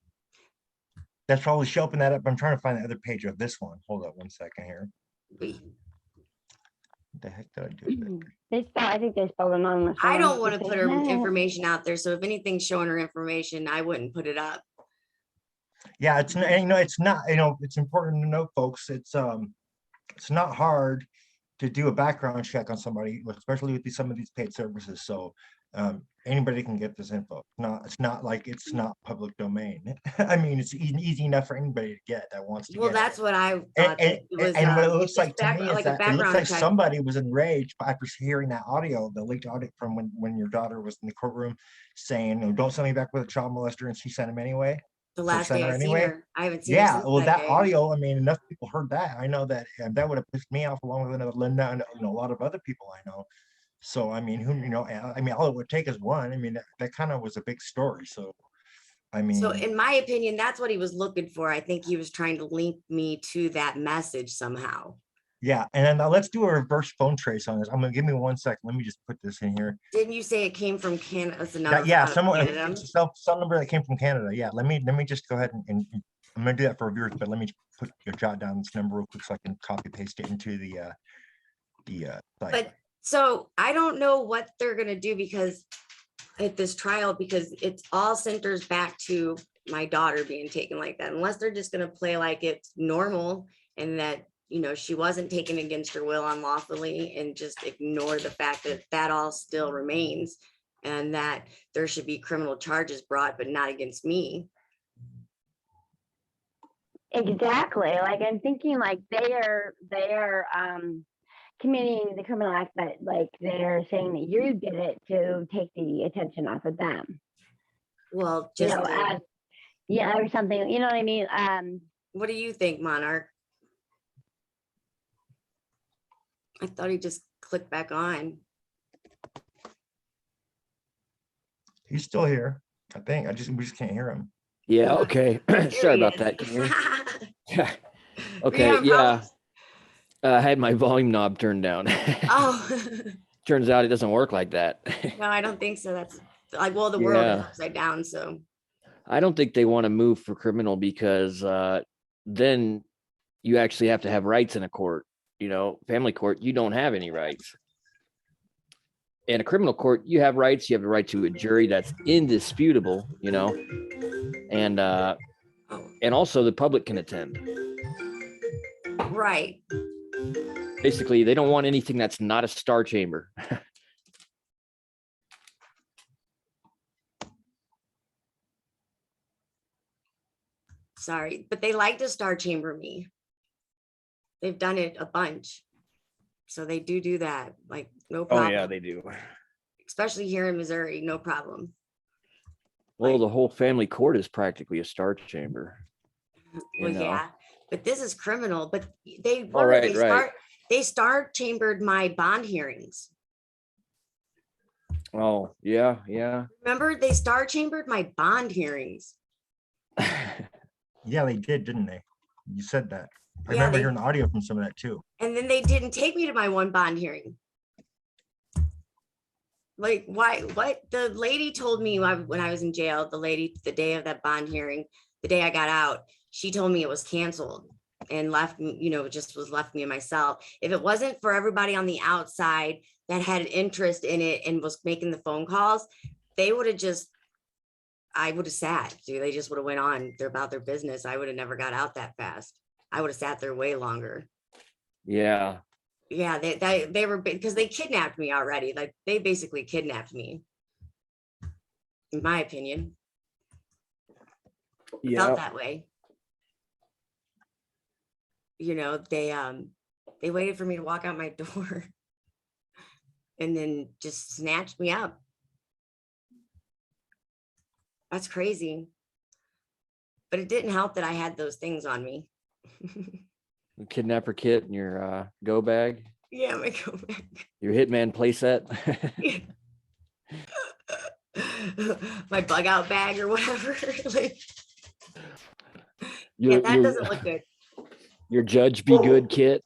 That's probably she opened that up. I'm trying to find the other page of this one. Hold up one second here. What the heck did I do? I think they spelled anonymous. I don't wrong. want to They put said, her "No." information out there. So if anything's showing her information, I wouldn't put it up. Yeah, it's not, it's not, it's important to note, folks, it's not hard to do a background check on somebody, especially with some of these paid services. So anybody can get this info. It's not like it's not public domain. I mean, it's easy enough for anybody to get that wants to Well, get that's it. what I thought. And, It was, and what it it's looks just like to me is like a that it looks background like check. somebody was enraged after hearing that audio, the leaked audio from when your daughter was in the courtroom saying, don't send me back with a child molester, and she sent him anyway. The last day I seen her, I haven't seen her Yeah, since well, that day. audio, I mean, enough people heard that. I know that, and that would have pissed me off along with another Linda and a lot of other people I know. So, I mean, all it would take is one. I mean, that kind of was a big story. So, I mean, So in my opinion, that's what he was looking for. I think he was trying to link me to that message somehow. yeah. And then let's do a reverse phone trace on this. Give me 1 second. Let me just put this in here. Didn't you say it came from Canada? That's another Yeah, Canada. it's some number that came from Canada. Yeah, let me just go ahead and I'm gonna do that for viewers, but let me jot down this number real quick so I can copy paste it into the site. But so I don't know what they're gonna do because at this trial, because it's all centers back to my daughter being taken like that, unless they're just gonna play like it's normal and that, she wasn't taken against her will unlawfully and just ignore the fact that that all still remains and that there should be criminal charges brought, but not against me. Exactly. Like I'm thinking like they are committing the criminal act, but like they're saying that you did it to take the attention off of them. Well, You just know, yeah, or something. You know what I mean? what do you think, Monarch? I thought he just clicked back on. He's still here, I think. We just can't hear him. Yeah, okay. There Sorry he about is. that. Can you hear me? Were you Okay, having yeah. problems? I had my volume knob turned down. Oh, Turns out it doesn't work like that. no, I don't think so. That's like, well, the world is Yeah. upside down. So I don't think they want to move for criminal because then you actually have to have rights in a court. Family court, you don't have any rights. In a criminal court, you have rights. You have the right to a jury that's indisputable, and also the public can attend. right. Basically, they don't want anything that's not a star chamber. Sorry, but they like to star chamber me. They've done it a bunch. So they do that, like, no Oh problem. yeah, they do. Especially here in Missouri, no problem. Well, the whole family court is practically a star chamber. You Well, know? yeah, but this is criminal. But they Oh, were, right. they star chambered my bond hearings. Oh, yeah. Remember, they star chambered my bond hearings. Yeah, they did, didn't they? You said that. I Yeah, remember they- hearing the audio from some of that too. And then they didn't take me to my one bond hearing. Like, why? What? The lady told me when I was in jail, the lady, the day of that bond hearing, the day I got out, she told me it was canceled and left me, just was left me and myself. If it wasn't for everybody on the outside that had an interest in it and was making the phone calls, they would have I would have sat. Dude, they just would have went on about their business. I would have never got out that fast. I would have sat there way longer. Yeah. Yeah, they were, because they kidnapped me already. Like, they basically kidnapped me, in my opinion. It felt that way. They waited for me to walk out my door and then just snatched me up. That's crazy. But it didn't help that I had those things on me. Kidnapper kit and your go bag, Yeah, my go back. your Hitman playset. My bug out bag or whatever. Like, Your, yeah, that your, doesn't look good. your Judge Be Good kit.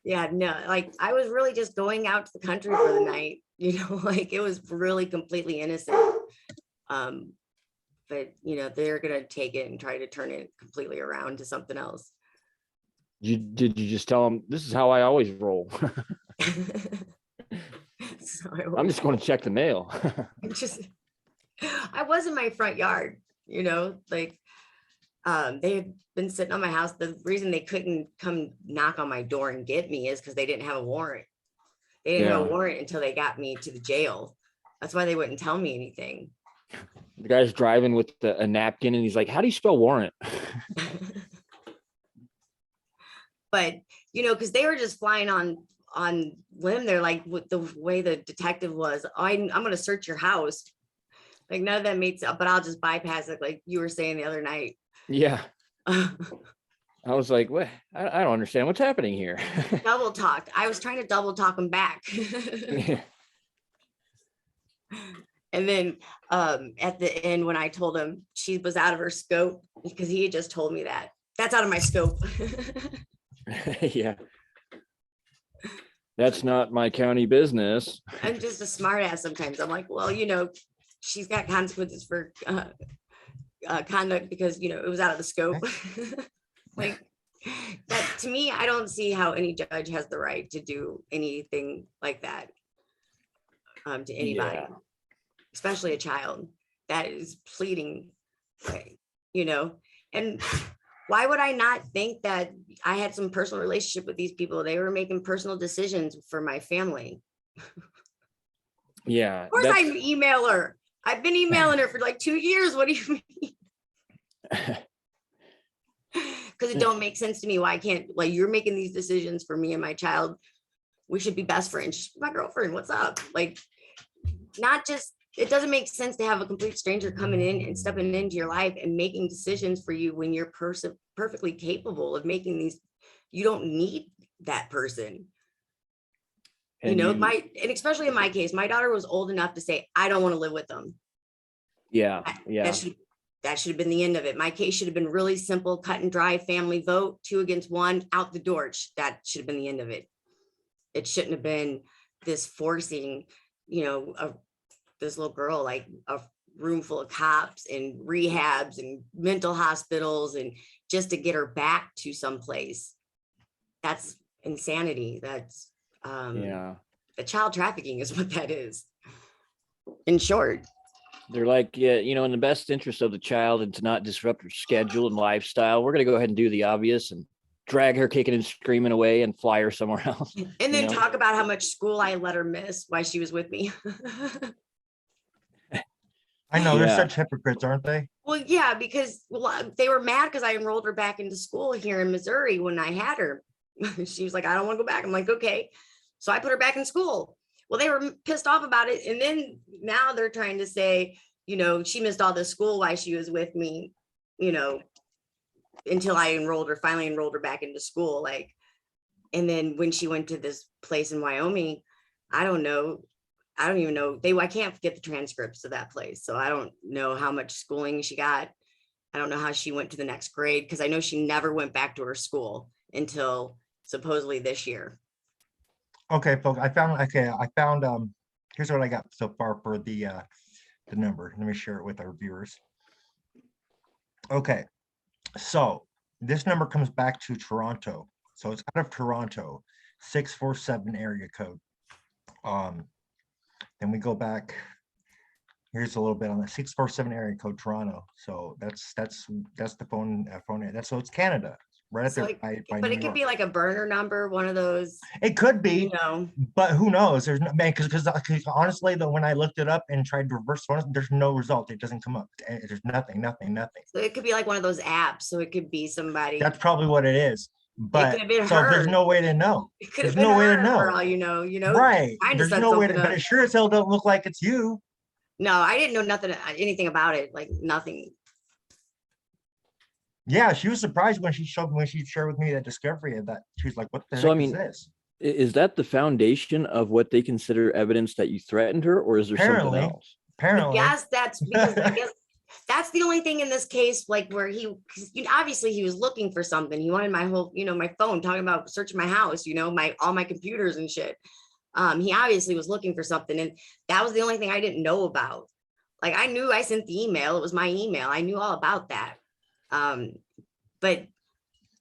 Yeah, no, like, I was really just going out to the country for the night, like, it was really completely innocent. But they're gonna take it and try to turn it completely around to something else. Did you just tell them this is how I always roll? So I'm just going to check the mail. I was in my front yard, like, they had been sitting on my house. The reason they couldn't come knock on my door and get me is because they didn't have a warrant. They didn't have a warrant until they got me to the jail. That's why they wouldn't tell me anything. The guy's driving with a napkin and he's like, how do you spell warrant? But, because they were just flying on limb. They're like, with the way the detective was, I'm going to search your house. Like, none of that makes up, but I'll just bypass it. Like you were saying the other night. Yeah. I was like, what? I don't understand what's happening here. Double talked. I was trying to double talk him back. Yeah. And then at the end, when I told him she was out of her scope, because he had just told me that's out of my scope. Yeah. That's not my county business. I'm just a smart ass sometimes. I'm like, well, she's got consequences for conduct because, it was out of the scope. Like, that, to me, I don't see how any judge has the right to do anything like that to anybody. Yeah. Especially a child that is pleading, and why would I not think that I had some personal relationship with these people? They were making personal decisions for my family. Yeah. Of course, I email her. I've been emailing her for like 2 years. What do you mean? Because it don't make sense to me. Why can't, like, you're making these decisions for me and my child? We should be best friends. She's my girlfriend. What's up? Like, not just, it doesn't make sense to have a complete stranger coming in and stepping into your life and making decisions for you when you're perfectly capable of making these. You don't need that person. And especially in my case, my daughter was old enough to say, I don't want to live with them. Yeah. That should have been the end of it. My case should have been really simple, cut and dry, family vote, 2 against 1, out the door. That should have been the end of it. It shouldn't have been this forcing, this little girl, like a room full of cops and rehabs and mental hospitals, and just to get her back to someplace. That's insanity. That's the child trafficking is what that is. In short. They're like, yeah, in the best interest of the child and to not disrupt her schedule and lifestyle, we're going to go ahead and do the obvious and drag her kicking and screaming away and fly her somewhere else. And then talk about how much school I let her miss while she was with me. I know they're Yeah. such hypocrites, aren't they? Well, yeah, because they were mad because I enrolled her back into school here in Missouri when I had her. She was like, I don't want to go back. I'm like, okay. So I put her back in school. Well, they were pissed off about it. And then now they're trying to say, she missed all the school while she was with me, until I finally enrolled her back into school. Like, and then when she went to this place in Wyoming, I don't know. I don't even know. I can't get the transcripts of that place. So I don't know how much schooling she got. I don't know how she went to the next grade, because I know she never went back to her school until supposedly this year. Okay, folks, I found, here's what I got so far for the number. Let me share it with our viewers. Okay, so this number comes back to Toronto. So it's out of Toronto, 647 area code. Then we go back. Here's a little bit on the 647 area code Toronto. So that's the phone. So it's Canada, right up So there by but New it could York. be like a burner number, one of those, It could be, you know. but who knows? There's no, man, because honestly, though, when I looked it up and tried to reverse phone, there's no result. It doesn't come up. There's nothing. So it could be like one of those apps. So it could be somebody. That's probably what it is. But could have been so there's her. no way to know. It could There's have been no way to her know. for all you know. Right. Trying to There's set no way to, something but up. it sure as hell don't look like it's you. No, I didn't know anything about it. Like nothing. Yeah, she was surprised when she shared with me that discovery of that. She was like, "What the So, heck I mean, is this?" Is that the foundation of what they consider evidence that you threatened her, or is there Apparently. something else? Apparently, Yes, that's because I guess that's the only thing in this case, like where obviously he was looking for something. He wanted my whole, my phone, talking about searching my house, all my computers and shit. He obviously was looking for something, and that was the only thing I didn't know about. Like I knew I sent the email; it was my email. I knew all about that. But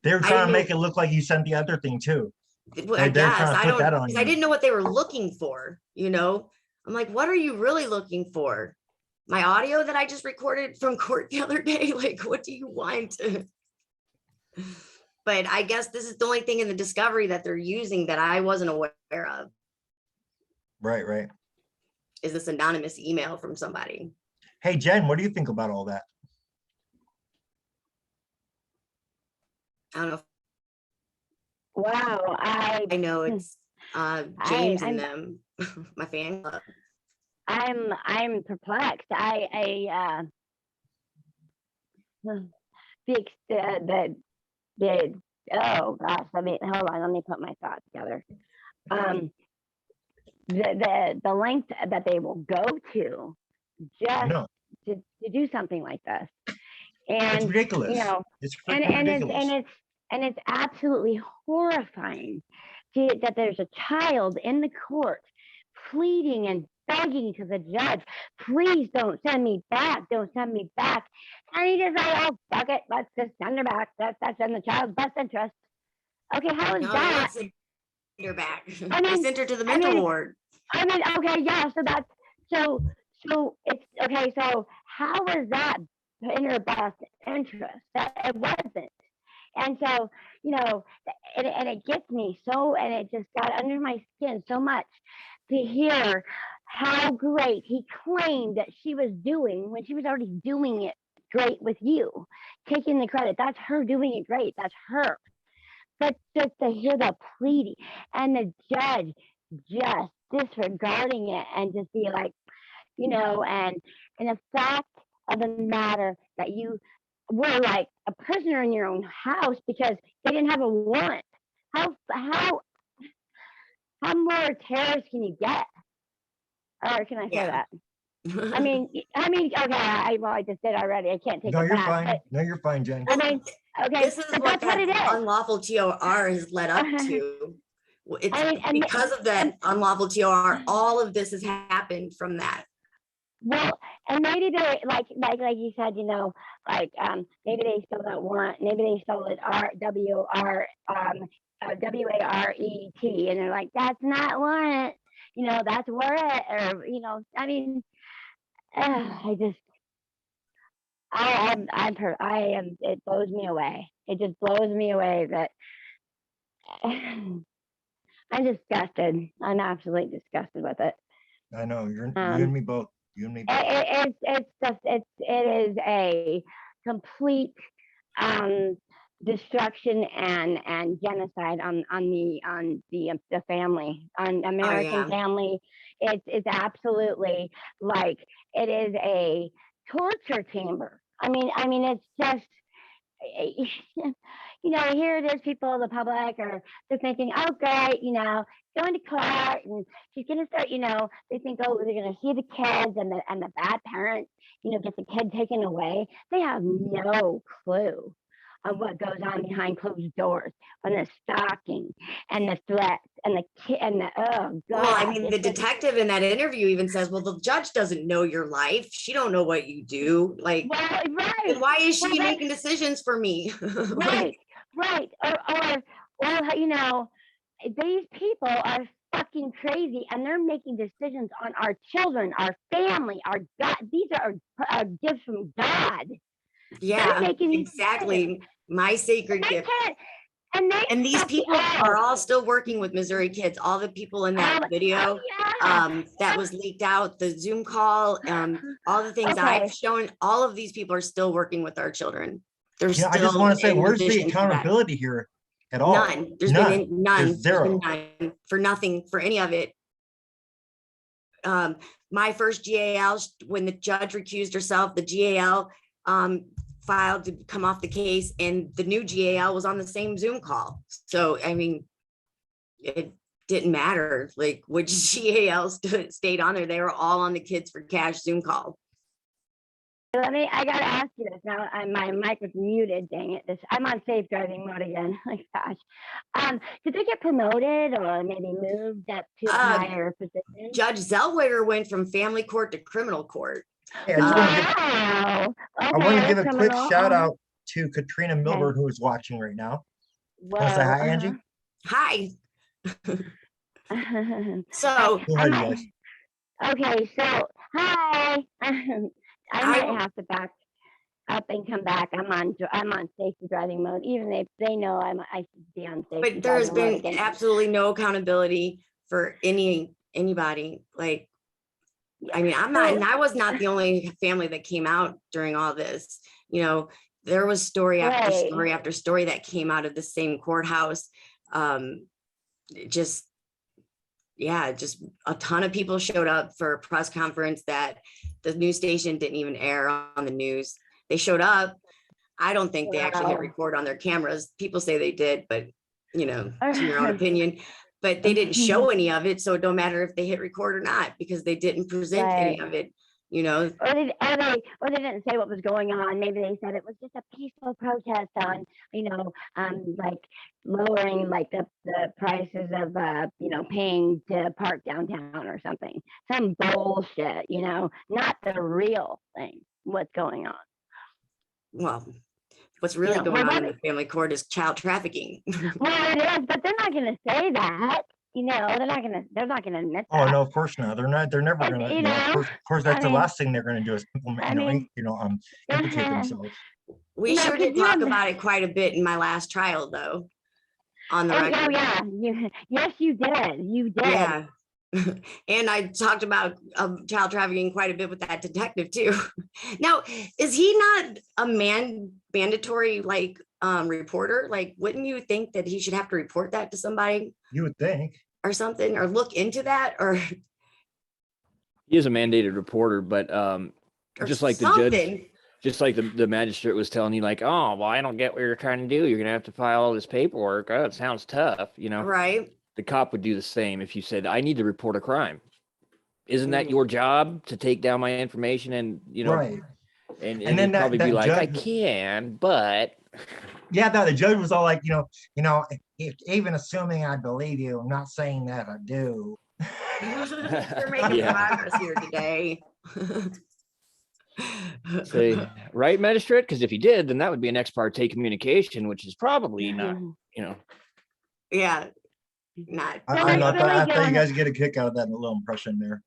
they were trying to make it look like you sent the other thing too. I They're guess trying to I put don't, that on because I you. didn't know what they were looking for. I'm like, what are you really looking for? My audio that I just recorded from court the other day? Like, what do you want? But I guess this is the only thing in the discovery that they're using that I wasn't aware of, Right. is this anonymous email from somebody. Hey, Jen, what do you think about all that? I don't know. Wow, I know it's James and I'm- them, my fan club. I'm perplexed. Oh gosh, hold on, let me put my thoughts together. The length that they will go to just No, to do something like this, it's and ridiculous. it's Freaking ridiculous. it's absolutely horrifying that there's a child in the court pleading and begging to the judge, please don't send me back, and he just like, oh fuck it, let's just send her back. That's in the child's best interest. Okay, how is No, that? send her back. I mean- I sent her to the mental ward. Okay, yeah, so it's okay, so how is that in her best interest? That it wasn't. And so, and it gets me so, and it just got under my skin so much to hear how great he claimed that she was doing when she was already doing it great with you, taking the credit. That's her doing it great. That's her. But just to hear the pleading and the judge just disregarding it and just be like, and the fact of the matter that you were like a prisoner in your own house because they didn't have a warrant. How more terrorist can you get? Or can I say Yeah. that? I mean, okay. I just did already. I can't take No, it you're back. fine. But, No, you're fine, Jen. I mean, okay, This is but what that's what that it is. unlawful TOR has led up to. It's And because of that unlawful TOR, all of this has happened from that. well, and maybe they like you said, maybe they stole that warrant, maybe they stole it WARET, and they're like, that's not warrant, that's warrant, or I mean, it blows me away. It just blows me away that I'm disgusted. I'm absolutely disgusted with it. I know you and me both. You and me. It is a complete destruction and genocide on the family, on American yeah. family. It's absolutely like it is a torture chamber. I mean it's just here it is, people, the public are they're thinking, oh great, going to court and she's gonna start, they think, oh, they're gonna see the kids and the bad parents, get the kid taken away. They have no clue of what goes on behind closed doors, and the stalking and the threats and the kid and the oh god. Well, I mean, the it's just- detective in that interview even says, well, the judge doesn't know your life. She don't know what you do. Like, well, then right, why is she well, making decisions for me? Like, right, or these people are fucking crazy and they're making decisions on our children, our family, our God. These are gifts from God. yeah, making these exactly. My sacred They gift. can't, and they And these fuck people are out. all still working with Missouri Kids. All the people in that video yeah. that was leaked out, the Zoom call, all the things Okay. I've shown, all of these people are still working with our children. They're Yeah, still I just want to say, in where's the positions for that. accountability here at all? None. There's None. been none. There's zero. There's been none for nothing for any of it. My first GAL, when the judge recused herself, the GAL filed to come off the case, and the new GAL was on the same Zoom call. So I mean, it didn't matter like which GAL stayed on there. They were all on the Kids for Cash Zoom call. I gotta ask you this now. My mic was muted. Dang it! I'm on safe driving mode again. Like gosh, did they get promoted or maybe moved up to a higher position? Judge Zellweger went from family court to criminal court. Hey, I want to give a quick shout out to Katrina Milburn, who is watching right now. Want to say hi, Angie? Hi. So, Say hi, guys. Okay, so hi. I might have to back up and come back. I'm on safety driving mode, even if they know I should be on safety. But there's driving mode been again. absolutely no accountability for anybody. Like, I mean, I was not the only family that came out during all this. There was story after story after story that came out of the same courthouse. Just a ton of people showed up for a press conference that the news station didn't even air on the news. They showed up. I don't think they actually hit record on their cameras. People say they did, but to your own opinion. But they didn't show any of it, so it don't matter if they hit record or not because they didn't present any of it. Or they didn't say what was going on. Maybe they said it was just a peaceful protest on, like lowering like the prices of paying to park downtown or something. Some bullshit, not the real thing. What's going on? Well, what's really going on in the family court is child trafficking. Well, it is, but they're not going to say that. They're not gonna admit that. Oh no, of course not. They're never gonna. Of course, that's the last thing they're gonna do is implicate themselves. We sure did talk about it quite a bit in my last trial, though. On the record. Oh yeah, yes, you did. You did. Yeah. And I talked about child trafficking quite a bit with that detective too. Now, is he not a mandatory reporter? Like, wouldn't you think that he should have to report that to somebody? You would think. Or something, or look into that, or he is a mandated reporter, but just like the judge, just like the magistrate was telling you, like, oh, well, I don't get what you're trying to do. You're gonna have to file all this paperwork. Oh, it sounds tough, Right. The cop would do the same if you said, I need to report a crime. Isn't that your job to take down my information? And right. And then probably be like, I can, but yeah, the judge was all like, even assuming I believe you, I'm not saying that I do. We're making progress here today. Say, right, magistrate? Because if he did, then that would be an ex parte communication, which is probably not, Yeah. Not. I thought you guys get a kick out of that little impression there.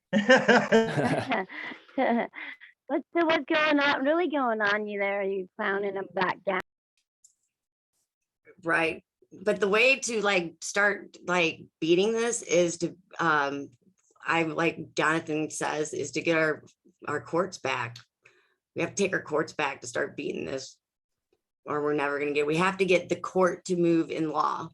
What's going on? Really going on you found in a back down. Right. But the way to start beating this is to like Jonathan says, is to get our our courts back. We have to take our courts back to start beating this, or we're never going to we have to get the court to move in law.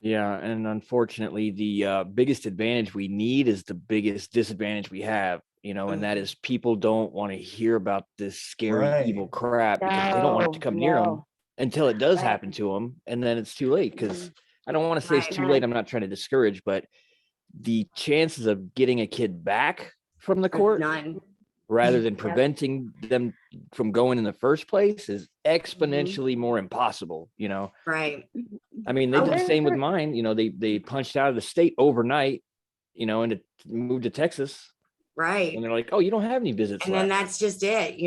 Yeah, and unfortunately, the biggest advantage we need is the biggest disadvantage we have, and that is people don't want to hear about this scary, Right. evil crap because they don't want it to come near them No. until it does Right. happen to them, and then it's too late. Because I don't want to say it's Right. too late. I'm not trying to discourage, but the chances of getting a kid back from the court None. rather than preventing them from going in the first place is exponentially more impossible, Right. I mean, they Oh, did the same with mine. They punched out of the state overnight, and moved to Texas. Right. And they're like, "Oh, you don't have any visits And then left." that's just it,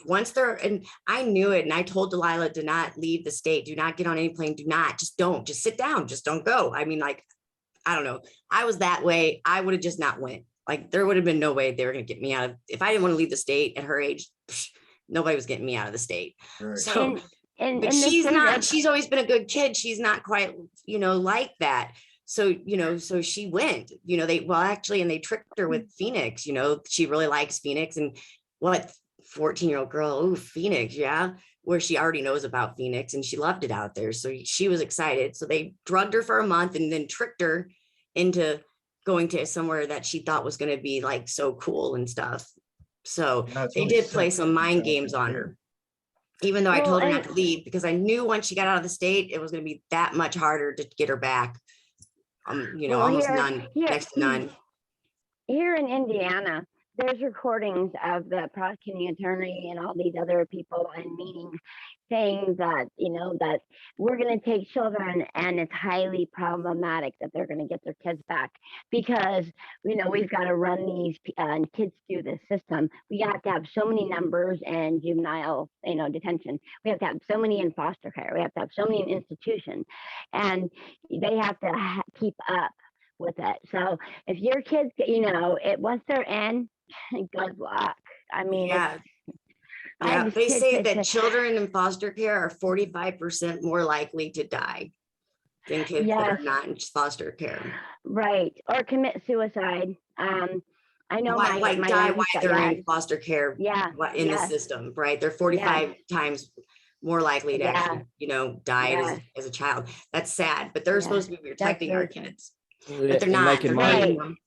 once they're, and I knew it. And I told Delilah, do not leave the state. Do not get on any plane. Just sit down. Just don't go. I mean, like, I don't know. I was that way. I would have just not went. Like, there would have been no way they were going to get me out of, if I didn't want to leave the state at her age, nobody was getting me out of the state. Right. So, And but she's not, she's always been a good kid. She's not quite, like that. So, so she went, and they tricked her with Phoenix, she really likes Phoenix, and 14-year-old girl, oh, Phoenix. Yeah. Where she already knows about Phoenix and she loved it out there. So she was excited. So they drugged her for a month and then tricked her into going to somewhere that she thought was going to be like so cool and stuff. So Yeah, it's they really did play sick. some mind Yeah, games for on sure. her, even though I Well, told her not and- to leave, because I knew once she got out of the state, it was going to be that much harder to get her back. Well, Almost here- none, here- next to none. Here in Indiana, there's recordings of the prosecuting attorney and all these other people in meetings saying that, that we're going to take children and it's highly problematic that they're going to get their kids back because, we've got to run these kids through the system. We have to have so many numbers in juvenile, detention. We have to have so many in foster care. We have to have so many in institution, and they have to keep up with it. So if your kids, once they're in, good luck. I mean, Yeah. I Yeah, just- they say that it's- children in foster care are 45% more likely to die than kids that are Yes. not in foster care. right, or commit suicide. I know Like die while youngest got- they're yeah, in foster care yeah, in the yes. system, right? They're 45 times more likely to Yeah. actually, die Yes. as a child. That's sad, but they're Yeah. supposed to be protecting our very sad. kids, but they're not. Like They're in not my hitting them.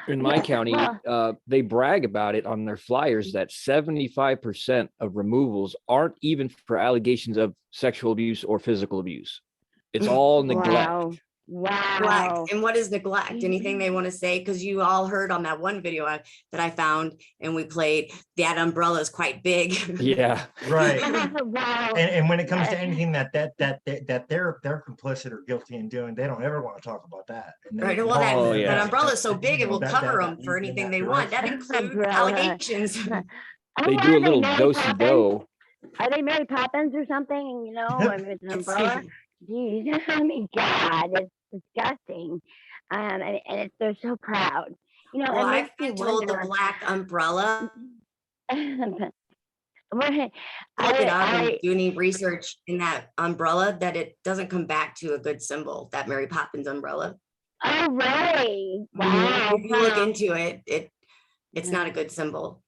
in my Yeah, county, well- they brag about it on their flyers that 75% of removals aren't even for allegations of sexual abuse or physical abuse. It's all neglect. Wow. Neglect. And what is neglect? Anything they want to say? Because you all heard on that one video that I found and we played, that umbrella is quite big. Yeah. Right. Wow. And when it comes to anything that they're complicit or guilty in doing, they don't ever want to talk about that. And Right. they- Well, Oh, that yeah. umbrella is so big, it will That- cover that- them for in anything that they want. That direction. includes Umbrella. allegations. They Oh, do a are little Mary do-si Poppins? do. Are they Mary Poppins or something? I mean, it's an umbrella. Jeez, I mean, God, it's disgusting. And they're so proud. Well, it I've makes me been told the wonder. black umbrella. Right, Look it up and I- do any research in that umbrella, that it doesn't come back to a good symbol, that Mary Poppins umbrella. Oh, really? Wow. If you look wow. into it, it's not a good symbol.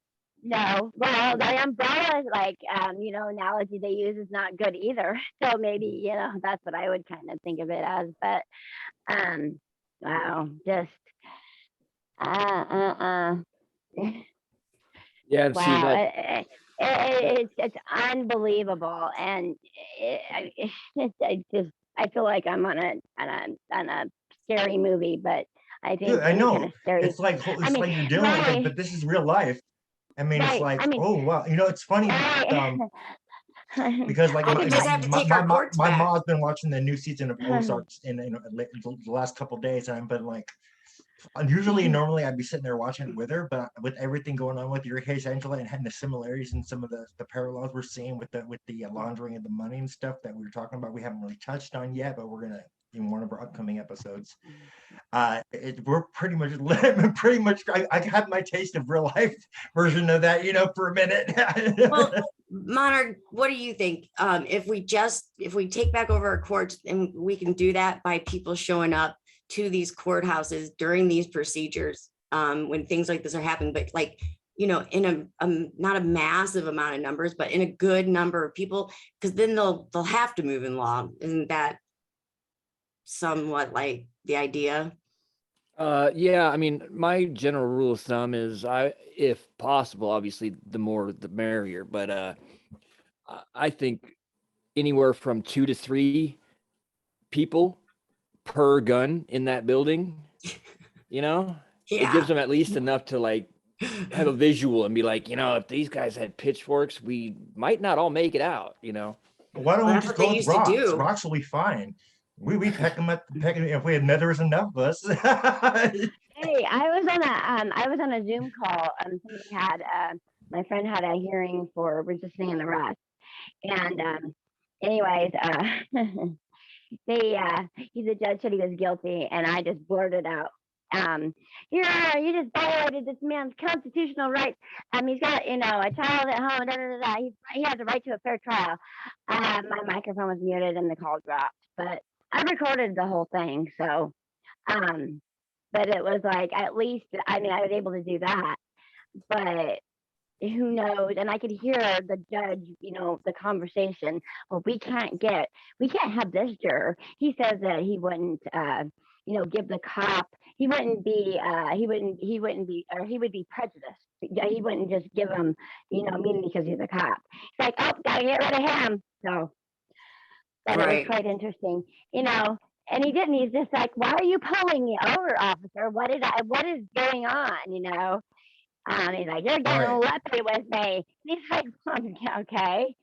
No, well, the umbrella, analogy they use is not good either. So maybe, that's what I would kind of think of it as. But, wow, just, Yeah, and see wow, that it's unbelievable, and I feel like I'm on a scary movie, but I think Dude, I any know. kind of scary. It's like mean, you're dealing with it, right. but this is real life. I mean, it's Right, like, I mean- oh wow, it's funny because like Oh, we just have to take our courts my back. mom's been watching the new season of Ozarks in the last couple of days, and I've been like, normally I'd be sitting there watching it with her, but with everything going on with your case, Angela, and having the similarities and some of the parallels we're seeing with the laundering of the money and stuff that we were talking about, we haven't really touched on yet, but we're gonna in one of our upcoming episodes. We're pretty much I have my taste of real life version of that, for a minute. Well, Monarch, what do you think? If we take back over our courts, and we can do that by people showing up to these courthouses during these procedures, when things like this are happening, but like in not a massive amount of numbers, but in a good number of people, because then they'll have to move in law. Isn't that somewhat like the idea? Yeah, I mean, my general rule of thumb is if possible, obviously the more the merrier, but I think anywhere from 2 to 3 people per gun in that building, it Yeah. gives them at least enough to like have a visual and be like, if these guys had pitchforks, we might not all make it out. Why don't Well, we that's just what go they with used to rocks? do. Rocks will be fine. We peck them if we had there was enough of us. Hey, I was on a Zoom call. Somebody had my friend had a hearing for resisting an arrest, and anyways, the judge said he was guilty, and I just blurted out, you just violated this man's constitutional rights. He's got a child at home. Da, da, da, da. He has a right to a fair trial. My microphone was muted and the call dropped, but I recorded the whole thing, so. But it was like, at least, I was able to do that, but who knows? And I could hear the judge, the conversation. Well, we can't have this juror. He says that he wouldn't, give the cop, he would be prejudiced. He wouldn't just give him, meaning because he's a cop. It's like, oh, gotta get rid of him. So, but it was quite interesting, and he didn't. He's just like, why are you pulling me over, officer? What is going on? He's like, you're getting leppy with me. And he's like, okay.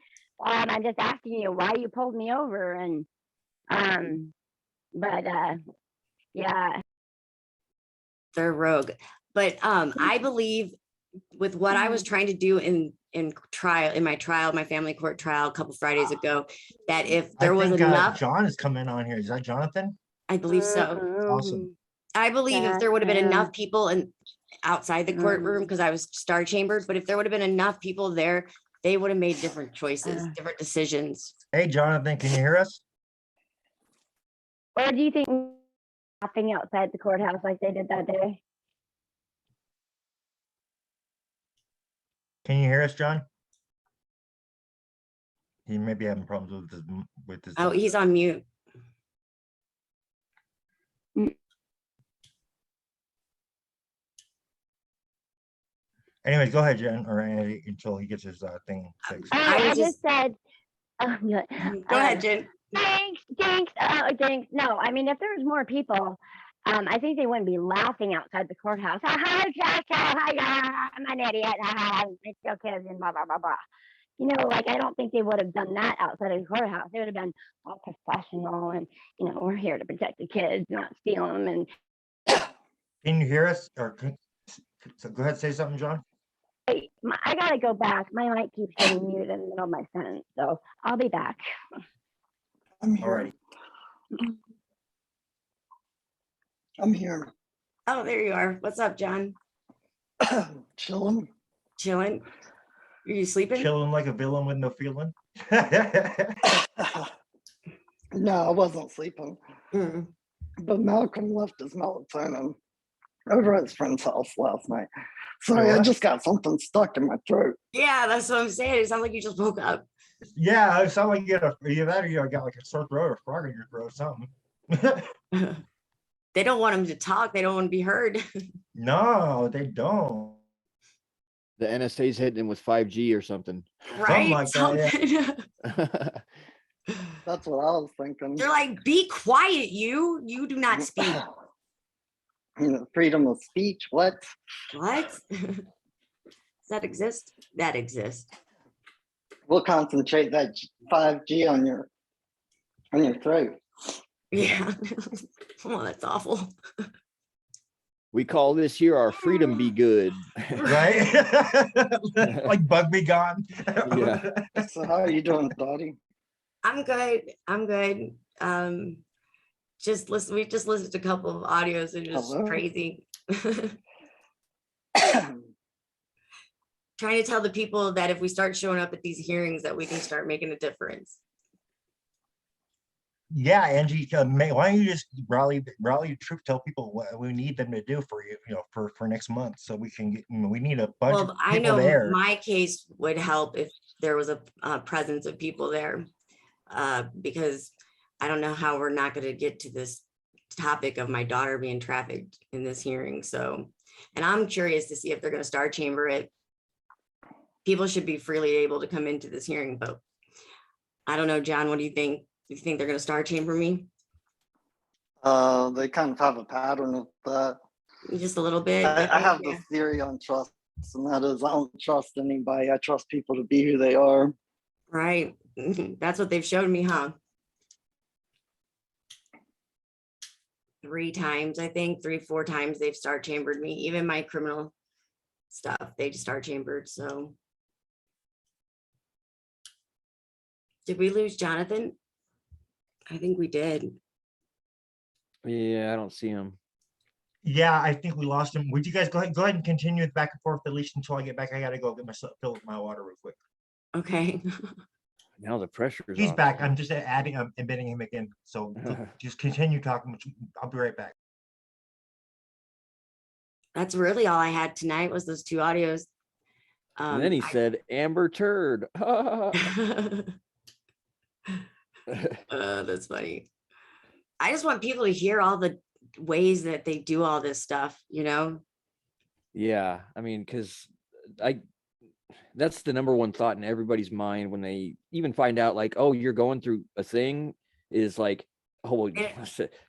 I'm just asking you why you pulled me over. And, yeah. They're rogue. But I believe with what I was trying to do in my family court trial a couple Fridays ago, that if there was enough. John is coming on here. Is that Jonathan? I believe so. Awesome. I believe if there would have been enough people outside the courtroom, because I was star chambered, but if there would have been enough people there, they would have made different choices, different decisions. Hey, Jonathan, can you hear us? Or do you think laughing outside the courthouse like they did that day? Can you hear us, John? He may be having problems with his. Oh, he's on mute. Anyways, go ahead, Jen, or Andy, until he gets his thing fixed. I just said. Go ahead, Jen. Jinx. No, if there was more people, I think they wouldn't be laughing outside the courthouse. I'm an idiot. It's your kids and blah blah blah blah. I don't think they would have done that outside of the courthouse. They would have been all professional and we're here to protect the kids, not steal them. And can you hear us? So go ahead, say something, John. I gotta go back. My mic keeps getting muted in the middle of my sentence, so I'll be back. I'm here. Alrighty. I'm here. Oh, there you are. What's up, John? Chilling. Chilling? Are you sleeping? Chilling like a villain with no feeling. No, I wasn't sleeping. But Malcolm left his melatonin over at his friend's house last night. Sorry, I just got something stuck in my throat. Yeah, that's what I'm saying. It sounds like you just woke up. Yeah, it sounds like you got like a sore throat or frog in your throat or something. They don't want him to talk. They don't want to be heard. No, they don't. The NSA's hitting him with 5G or something. Right? Like that, That's what I was thinking. They're like, be quiet, you do not speak. Freedom of speech, what? What? Does that exist? That exists. We'll concentrate that 5G on your throat. Yeah. Oh, that's awful. We call this here our freedom be good. Right? Like bug be gone. Yeah. So how are you doing, Dottie? I'm good. We just listened to a couple of audios and just Hello? crazy. Trying to tell the people that if we start showing up at these hearings that we can start making a difference. Yeah, Angie, why don't you just rally your troops, tell people what we need them to do for you, for next month, so we can get, we need a bunch of Well, I people know there. my case would help if there was a presence of people there, because I don't know how we're not going to get to this topic of my daughter being trafficked in this hearing. So, and I'm curious to see if they're going to star chamber it. People should be freely able to come into this hearing, but I don't know, John, what do you think? Do you think they're going to star chamber me? They kind of have a pattern of that. Just a little bit. I have this theory on trust, and that is I don't trust anybody. I trust people to be who they are. Right. That's what they've showed me, huh? 3 times, I think 3-4 times they've star chambered me. Even my criminal stuff, they just star chambered. So did we lose Jonathan? I think we did. Yeah, I don't see him. Yeah, I think we lost him. Would you guys go ahead and continue with back and forth at least until I get back? I gotta go get myself fill up my water real quick. Okay. Now the pressure is He's on. back. I'm just embedding him again. So just continue talking. I'll be right back. That's really all I had tonight was those 2 audios. And then he said, Amber Turd. That's funny. I just want people to hear all the ways that they do all this stuff, Yeah, I mean, because that's the number one thought in everybody's mind when they even find out, like, oh, you're going through a thing, is like, oh, well,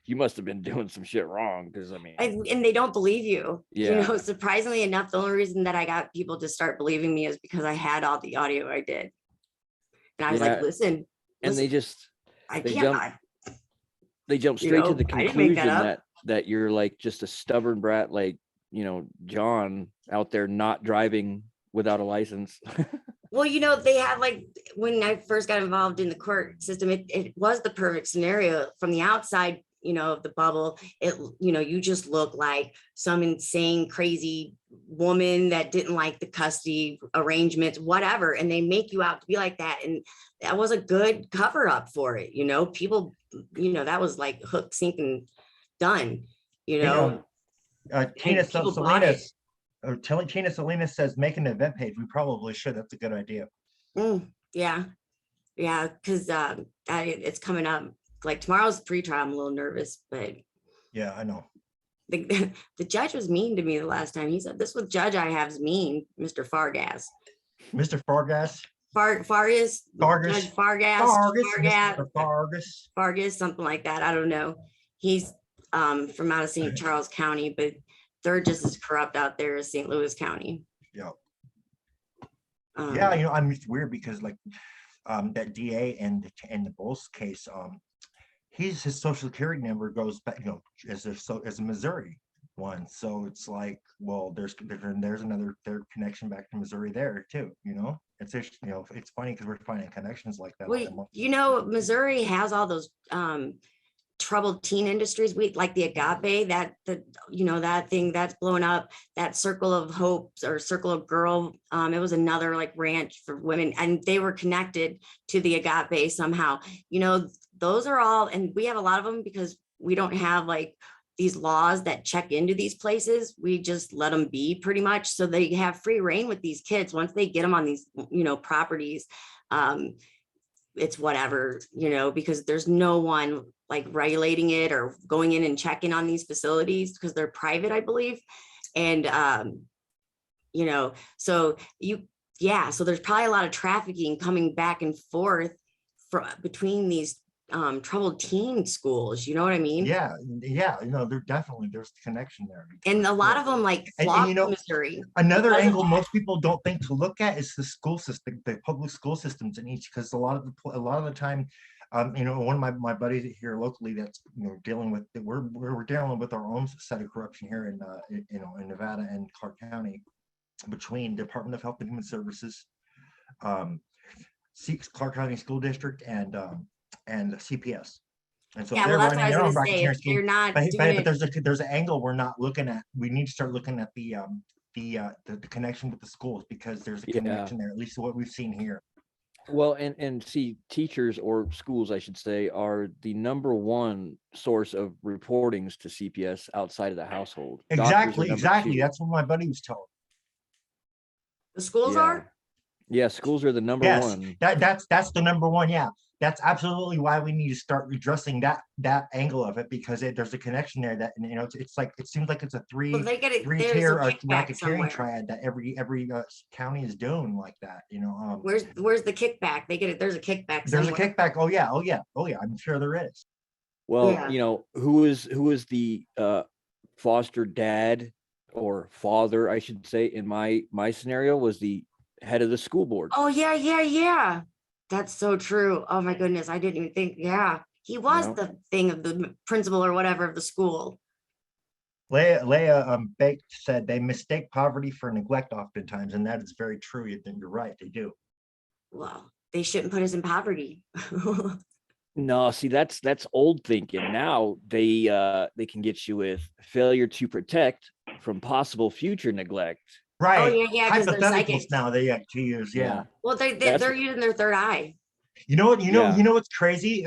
you must have been doing some shit wrong, because I mean, and they don't believe you. Yeah. Surprisingly enough, the only reason that I got people to start believing me is because I had all the audio I did, and I was like, listen, and they just I they can't. jump straight to the I didn't make conclusion that that you're like just a stubborn brat, like, John out there not driving without a license. Well, they had, like, when I first got involved in the court system, it was the perfect scenario from the outside, of the bubble. You just look like some insane, crazy woman that didn't like the custody arrangements, whatever. And they make you out to be like that. And that was a good cover up for it. People, that was like hook, sink, and done, Tina people bought it. Tina Salinas says make an event page. We probably should. That's a good idea. Yeah, because it's coming up. Like tomorrow's pre-trial. I'm a little nervous, but yeah, I know. The judge was mean to me the last time. He said, "This was judge I have's mean, Mr. Fargas." Mr. Fargas. Fargas. Fargas. Fargas, something like that. I don't know. He's from out of St. Charles County, but they're just as corrupt out there as St. Louis County. Yeah. Yeah, I'm just weird because like that DA and the Bulls case, his social security number goes back, as a Missouri one. So it's like, well, there's another connection back to Missouri there too. It's just, it's funny because we're finding connections like that. Well, Missouri has all those troubled teen industries. We like the agape, that thing that's blowing up, that Circle of Hope or Circle of Girl. It was another like ranch for women, and they were connected to the agape somehow. Those are all, and we have a lot of them because we don't have like these laws that check into these places. We just let them be pretty much. So they have free reign with these kids. Once they get them on these, properties, it's whatever, because there's no one like regulating it or going in and checking on these facilities because they're private, I believe. And, so there's probably a lot of trafficking coming back and forth between these troubled teen schools, you know what I mean? Yeah, there's the connection there. And a lot of them like flock to Missouri. Another angle most people don't think to look at is the school system, the public school systems in each, because a lot of the time, one of my buddies here locally that's dealing with, we're dealing with our own set of corruption here in Nevada and Clark County, between Department of Health and Human Services, Clark County School District, and CPS. And so that's what I was going to say. If you're not but there's an angle we're not looking at. We need to start looking at the connection with the schools, because there's a connection there, at least what we've seen here. Well, and see, teachers or schools, I should say, are the number one source of reportings to CPS outside of the household. Doctors are Exactly, number exactly. two. That's what my buddy was telling. The schools Yeah. are? Yeah, schools are the number Yes, one. that's the number one. Yeah, that's absolutely why we need to start addressing that angle of it, because there's a connection there that, you know, it's like, it seems like it's a Well, they get it, three there's a tier kickback racketeering somewhere. triad that every county is doing like that. You know, Where's the kickback? They get it, there's a kickback there's a somewhere. kickback. Oh yeah, oh yeah, oh yeah. I'm sure there is. Well, Yeah. you know, who is the foster dad or father, I should say, in my scenario was the head of the school board. Oh, yeah. That's so true. Oh my goodness, I didn't even think, yeah. He was Yeah. the thing of the principal or whatever of the school. Leia Baked said they mistake poverty for neglect oftentimes, and that is very true. You're right, they do. Well, they shouldn't put us in poverty. No, see, that's old thinking. Now they can get you with failure to protect from possible future neglect. Right. yeah, 'cause they're Hypotheticals psychics. now they have to use. Yeah. Well, That's they're what- using their third eye. You know what? Yeah. You know what's crazy?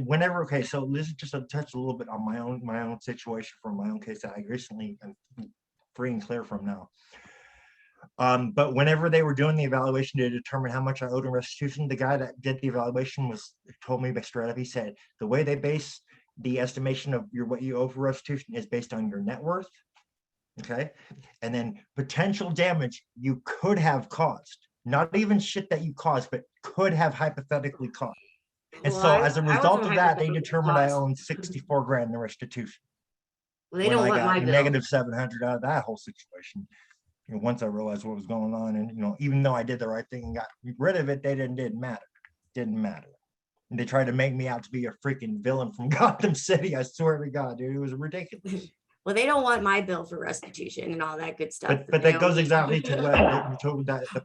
Whenever, okay, so this is just a touch a little bit on my own situation from my own case that I recently am free and clear from now. But whenever they were doing the evaluation to determine how much I owed in restitution, the guy that did the evaluation told me straight up. He said the way they base the estimation of what you owe for restitution is based on your net worth, okay, and then potential damage you could have caused. Not even shit that you caused, but could have hypothetically caused. And Well, so I- as a I result wasn't of that, they hypothetically determined I caused. owned 64 grand in restitution. Well, they When don't I want my got bill. negative 700 out of that whole situation. You know, once I realized what was going on, and you know, even though I did the right thing and got rid of it, didn't matter. Didn't matter. And they tried to make me out to be a freaking villain from Gotham City. I swear to God, dude, it was ridiculous. Well, they don't want my bill for restitution and all that good stuff. But they that owe goes me. exactly to what the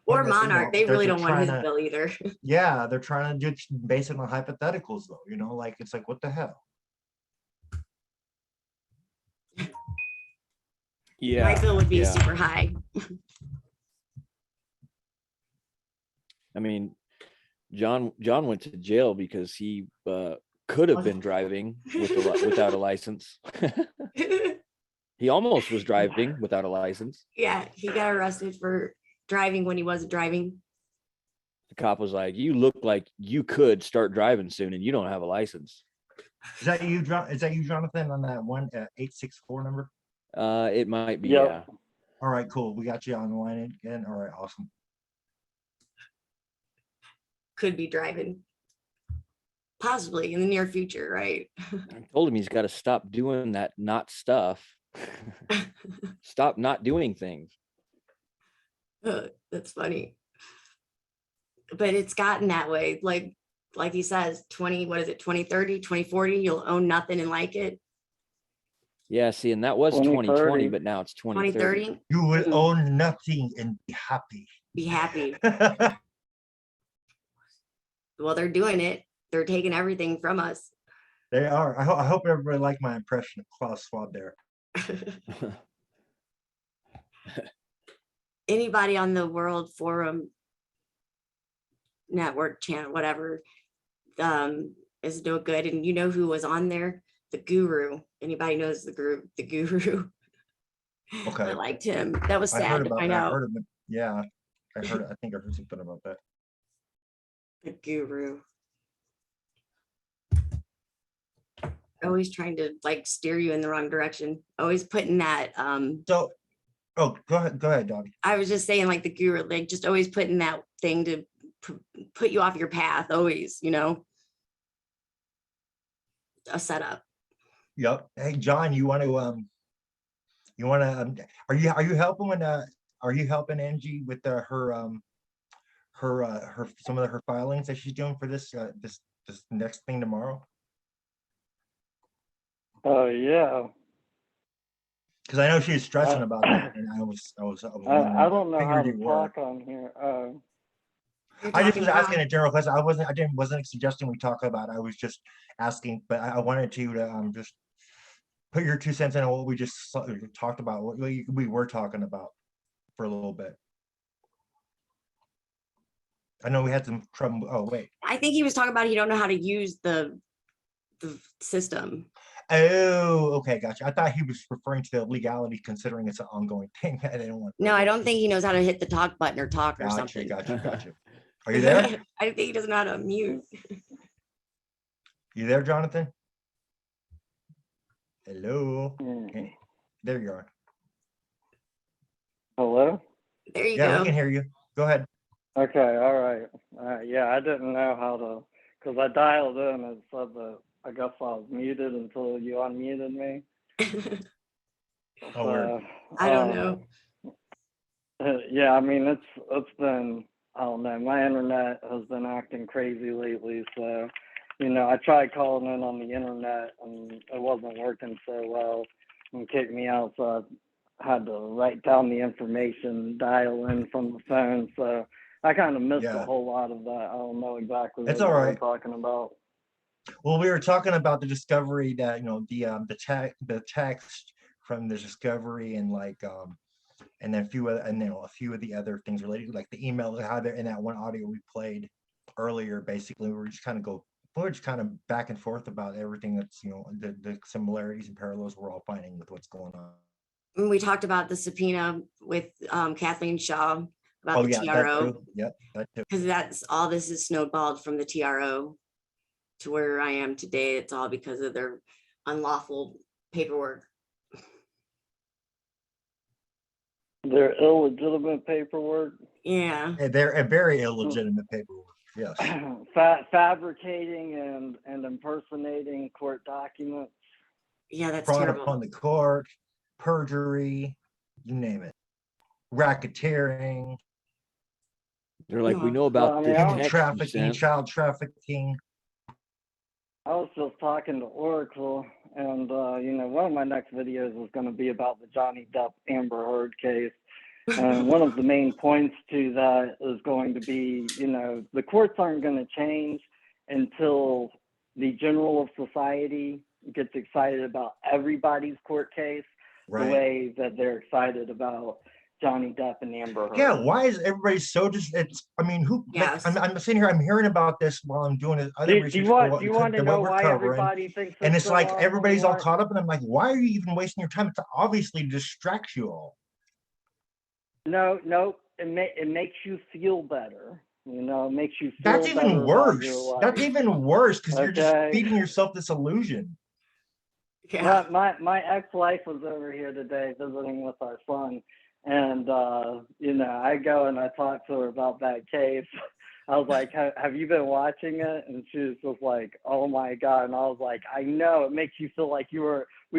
Or point is, you know, Monarch, they really they're don't want his trying to- bill either. Yeah, they're trying to base it on hypotheticals, though. You know, like it's like, what the hell? Yeah. My bill would be yeah. super high. I mean, John went to jail because he could have been driving without a license. He almost was driving without a license. Yeah, he got arrested for driving when he wasn't driving. The cop was like, "You look like you could start driving soon, and you don't have a license." Is that you, Jonathan, on that 864 number? It might be. Yep. Yeah. All right, cool. We got you on the line again. All right, awesome. Could be driving. Possibly in the near future, right? I told him he's got to stop doing that not stuff. Stop not doing things. That's funny. But it's gotten that way. Like he says, 2030, 2040, you'll own nothing and like it. Yeah, see, and that was 2030. 2020, but now it's 2030. 2030, You will Mm. own nothing and be happy. be happy. Well, they're doing it. They're taking everything from us. They are. I hope everybody liked my impression of Klaus Schwab there. Anybody on the World Forum Network channel, whatever, is no good. And you know who was on there? The Guru. Anybody knows the Guru? Okay. I liked him. That was I sad heard to about find that. I out. heard of it. Yeah, I think I heard something about that. The Guru. Always trying to like steer you in the wrong direction. Always putting that. So, oh, go ahead, Doggy. I was just saying, like the Guru, like just always putting that thing to put you off your path. Always, you know, a setup. Yep. Hey, John, you want to are you helping are you helping Angie with her some of her filings that she's doing for this next thing tomorrow? Yeah. Because I know she's stressing about that, and I was I wondering, don't know how figured to you were. talk on here. You're I just talking was asking about- a general question. I wasn't suggesting we talk about it. I was just asking, but I wanted you to just put your 2 cents in on what we just talked about, what we were talking about for a little bit. I know we had some trouble. Oh, wait. I think he was talking about he don't know how to use the system. Oh, okay, gotcha. I thought he was referring to the legality, considering it's an ongoing thing. I didn't want. No, I don't think he knows how to hit the talk button or talk or Gotcha, something. gotcha. Are you there? I think he doesn't know how to mute. You there, Jonathan? Hello. Mm. Okay. There you are. Hello? There you Yeah, go. we can hear you. Go ahead. Okay, all right. Yeah, I didn't know how to, because I dialed in and said that I guess I was muted until you unmuted me. Oh, weird. I don't know. Yeah, I mean, it's been, I don't know, my internet has been acting crazy lately, so, I tried calling in on the internet and it wasn't working so well and kicked me out, so I had to write down the information, dial in from the phone, so I kind of missed a whole lot of that. I don't know exactly That's what all you were right. talking about. Well, we were talking about the discovery that, the text from the discovery and and then a few of the other things related, like the email, how they're in that one audio we played earlier. Basically, we're just kind of back and forth about everything that's, the similarities and parallels we're all finding with what's going on. And we talked about the subpoena with Kathleen Shaw about the that TRO, too. Yep, that too. because that's all this is snowballed from the TRO to where I am today. It's all because of their unlawful paperwork. Their illegitimate paperwork. Yeah. And they're a very illegitimate paperwork. Yes. Fabricating and impersonating court documents. Yeah, that's Fraud terrible. upon the court, perjury, you name it. Racketeering. They're like, we know about Well, the I mean, Human text you trafficking, sent. child trafficking. I was just talking to Oracle, and one of my next videos is going to be about the Johnny Depp Amber Heard case. And one of the main points to that is going to be, the courts aren't going to change until the general of society gets excited about everybody's court case, the way that they're excited about Johnny Depp and Amber Heard. Yeah, why is everybody so I'm sitting here, I'm hearing about this while I'm doing other research. Do you want to know why everybody thinks and it's like alarming? everybody's all caught up, and I'm like, why are you even wasting your time? It's obviously distracts you all. No, it makes you feel better. It makes you feel That's even better worse. about your life. That's even worse because you're just Okay. feeding yourself this illusion. Yeah. My ex-wife was over here today visiting with our son, and I go and I talk to her about that case. I was like, have you been watching it? And she was just like, oh my God. And I was like, I know, it makes you feel like we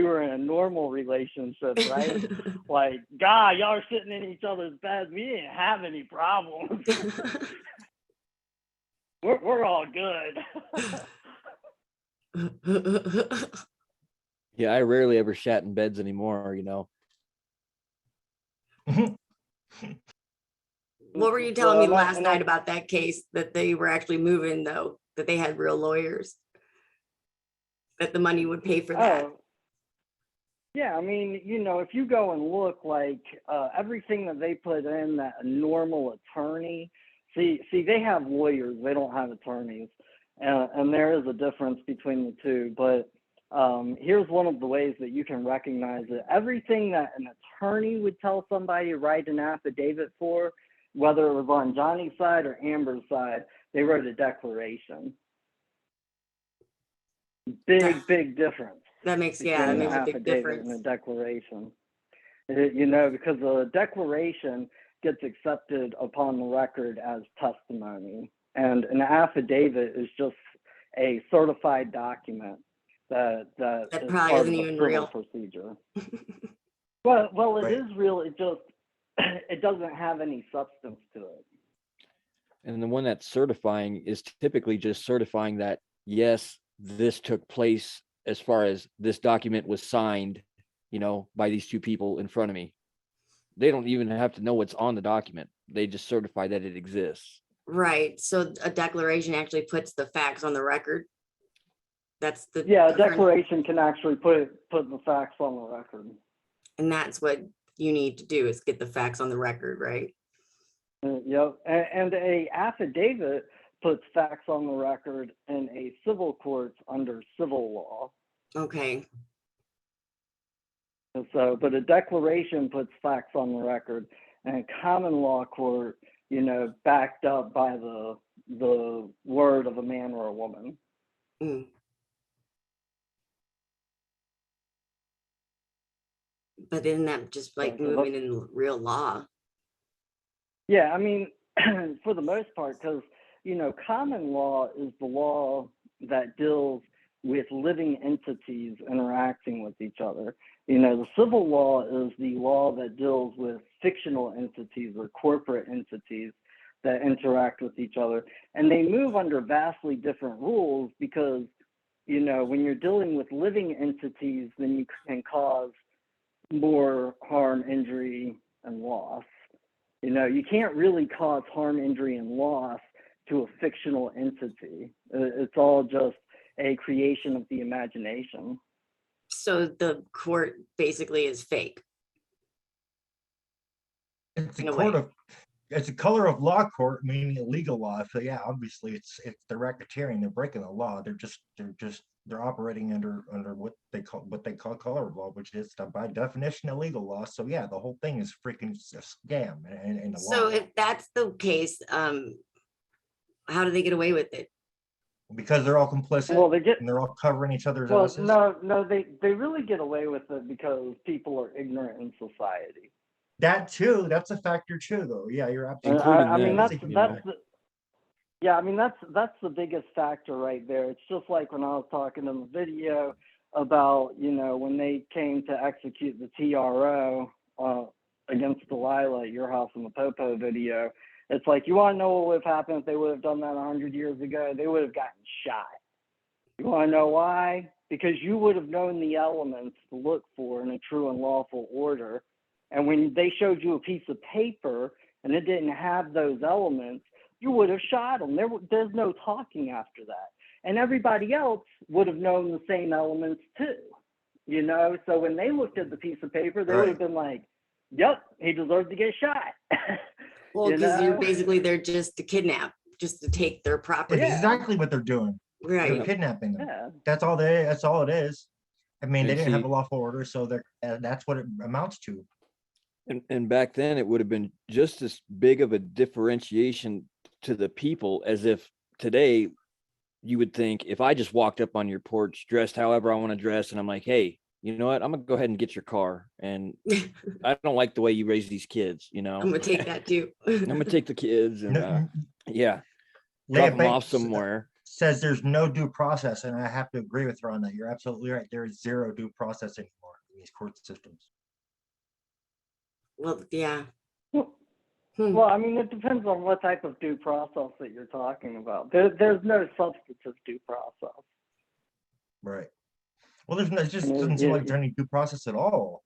were in a normal relationship, right? Like, God, y'all are sitting in each other's beds. We didn't have any problems. we're all good. Yeah, I rarely ever shat in beds anymore, What were you telling me last night about that case, that they were actually moving, though, that they had real lawyers, that the money would pay for that? Yeah, I mean, if you go and look, like everything that they put in, that a normal attorney, see, they have lawyers, they don't have attorneys, and there is a difference between the two. But here's one of the ways that you can recognize it. Everything that an attorney would tell somebody to write an affidavit for, whether it was on Johnny's side or Amber's side, they wrote a declaration. Big difference. That makes a big difference. And a declaration. Because a declaration gets accepted upon the record as testimony, and an affidavit is just a certified document that is probably part isn't of a even civil real procedure. Well, it Right. is real. It just it doesn't have any substance to it. And the one that's certifying is typically just certifying that, yes, this took place as far as this document was signed, by these two people in front of me. They don't even have to know what's on the document. They just certify that it exists. Right. So a declaration actually puts the facts on the record. That's the a declaration can actually put the facts on the record. And that's what you need to do, is get the facts on the record, right? Yep. And a affidavit puts facts on the record, and a civil court's under civil law. Okay. And so, but a declaration puts facts on the record, and a common law court, backed up by the word of a man or a woman. Mm. But isn't that just like moving in real law? Yeah, I mean, for the most part, because, common law is the law that deals with living entities interacting with each other. The civil law is the law that deals with fictional entities or corporate entities that interact with each other. And they move under vastly different rules because, when you're dealing with living entities, then you can cause more harm, injury, and loss. You can't really cause harm, injury, and loss to a fictional entity. It's all just a creation of the imagination. So the court basically is fake. It's a In a court way. of, it's a color of law court, meaning illegal law. So yeah, obviously it's the racketeering. They're breaking the law. They're operating under what they call color of law, which is by definition illegal law. So yeah, the whole thing is freaking a scam and a So law. if that's the case, how do they get away with it? Because they're all complicit Well, and they're all covering each other's well, asses. no, they really get away with it because people are ignorant in society. That too, that's a factor too, though. Yeah, you're absolutely. I mean, that's yeah. yeah, I mean, that's the biggest factor right there. It's just like when I was talking in the video about, when they came to execute the TRO against Delilah, your house in the Popo video. It's like, you want to know what would have happened if they would have done that 100 years ago? They would have gotten shot. You want to know why? Because you would have known the elements to look for in a true and lawful order. And when they showed you a piece of paper and it didn't have those elements, you would have shot them. There's no talking after that. And everybody else would have known the same elements too. So when they looked at the piece of paper, they would have been like, yep, he deserved to get shot. Well, because they're just to kidnap, just to take their property. It's exactly what they're doing. Right. They're kidnapping them. Yeah. That's all it is. I mean, they And didn't have see- a lawful order, so that's what it amounts to. And back then it would have been just as big of a differentiation to the people as if today you would think if I just walked up on your porch dressed however I want to dress and I'm like, hey, you know what, I'm gonna go ahead and get your car, and I don't like the way you raise these kids, I'm gonna take that too. I'm gonna take the kids and They drop them off somewhere. Says there's no due process, and I have to agree with her on that. You're absolutely right. There is zero due process anymore in these court systems. Well, yeah. Well, I mean, it depends on what type of due process that you're talking about. There's no substantive due process. Right. Well, it just doesn't seem like there's any due process at all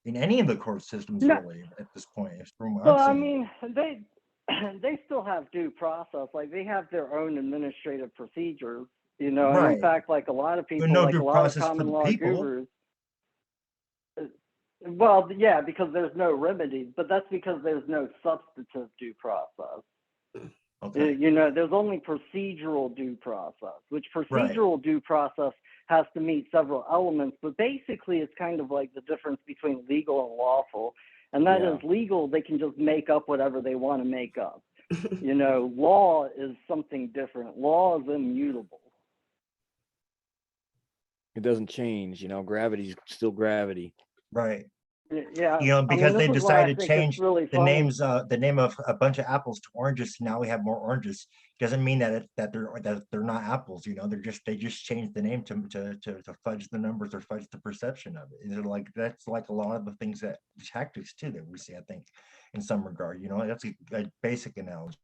in any of the court systems, really, at this point. Well, I mean, they still have due process. Like, they have their own administrative procedures, And in fact, like a lot of people, like a lot of common law gurus. Well, yeah, because there's no remedies, but that's because there's no substantive due process. Okay. There's only procedural due process, which procedural due process has to meet several elements, but basically it's kind of like the difference between legal and lawful. And that is legal, they can just make up whatever they want to make up. Law is something different. Law is immutable. It doesn't change, gravity's still gravity. Right. Yeah. Because they decided to change really the names, the name of a bunch of apples to oranges. Now we have more oranges. Doesn't mean that they're not apples. They just changed the name to fudge the numbers or fudge the perception of it. That's like a lot of the things that tactics too that we see. I think in some regard, that's a basic analogy.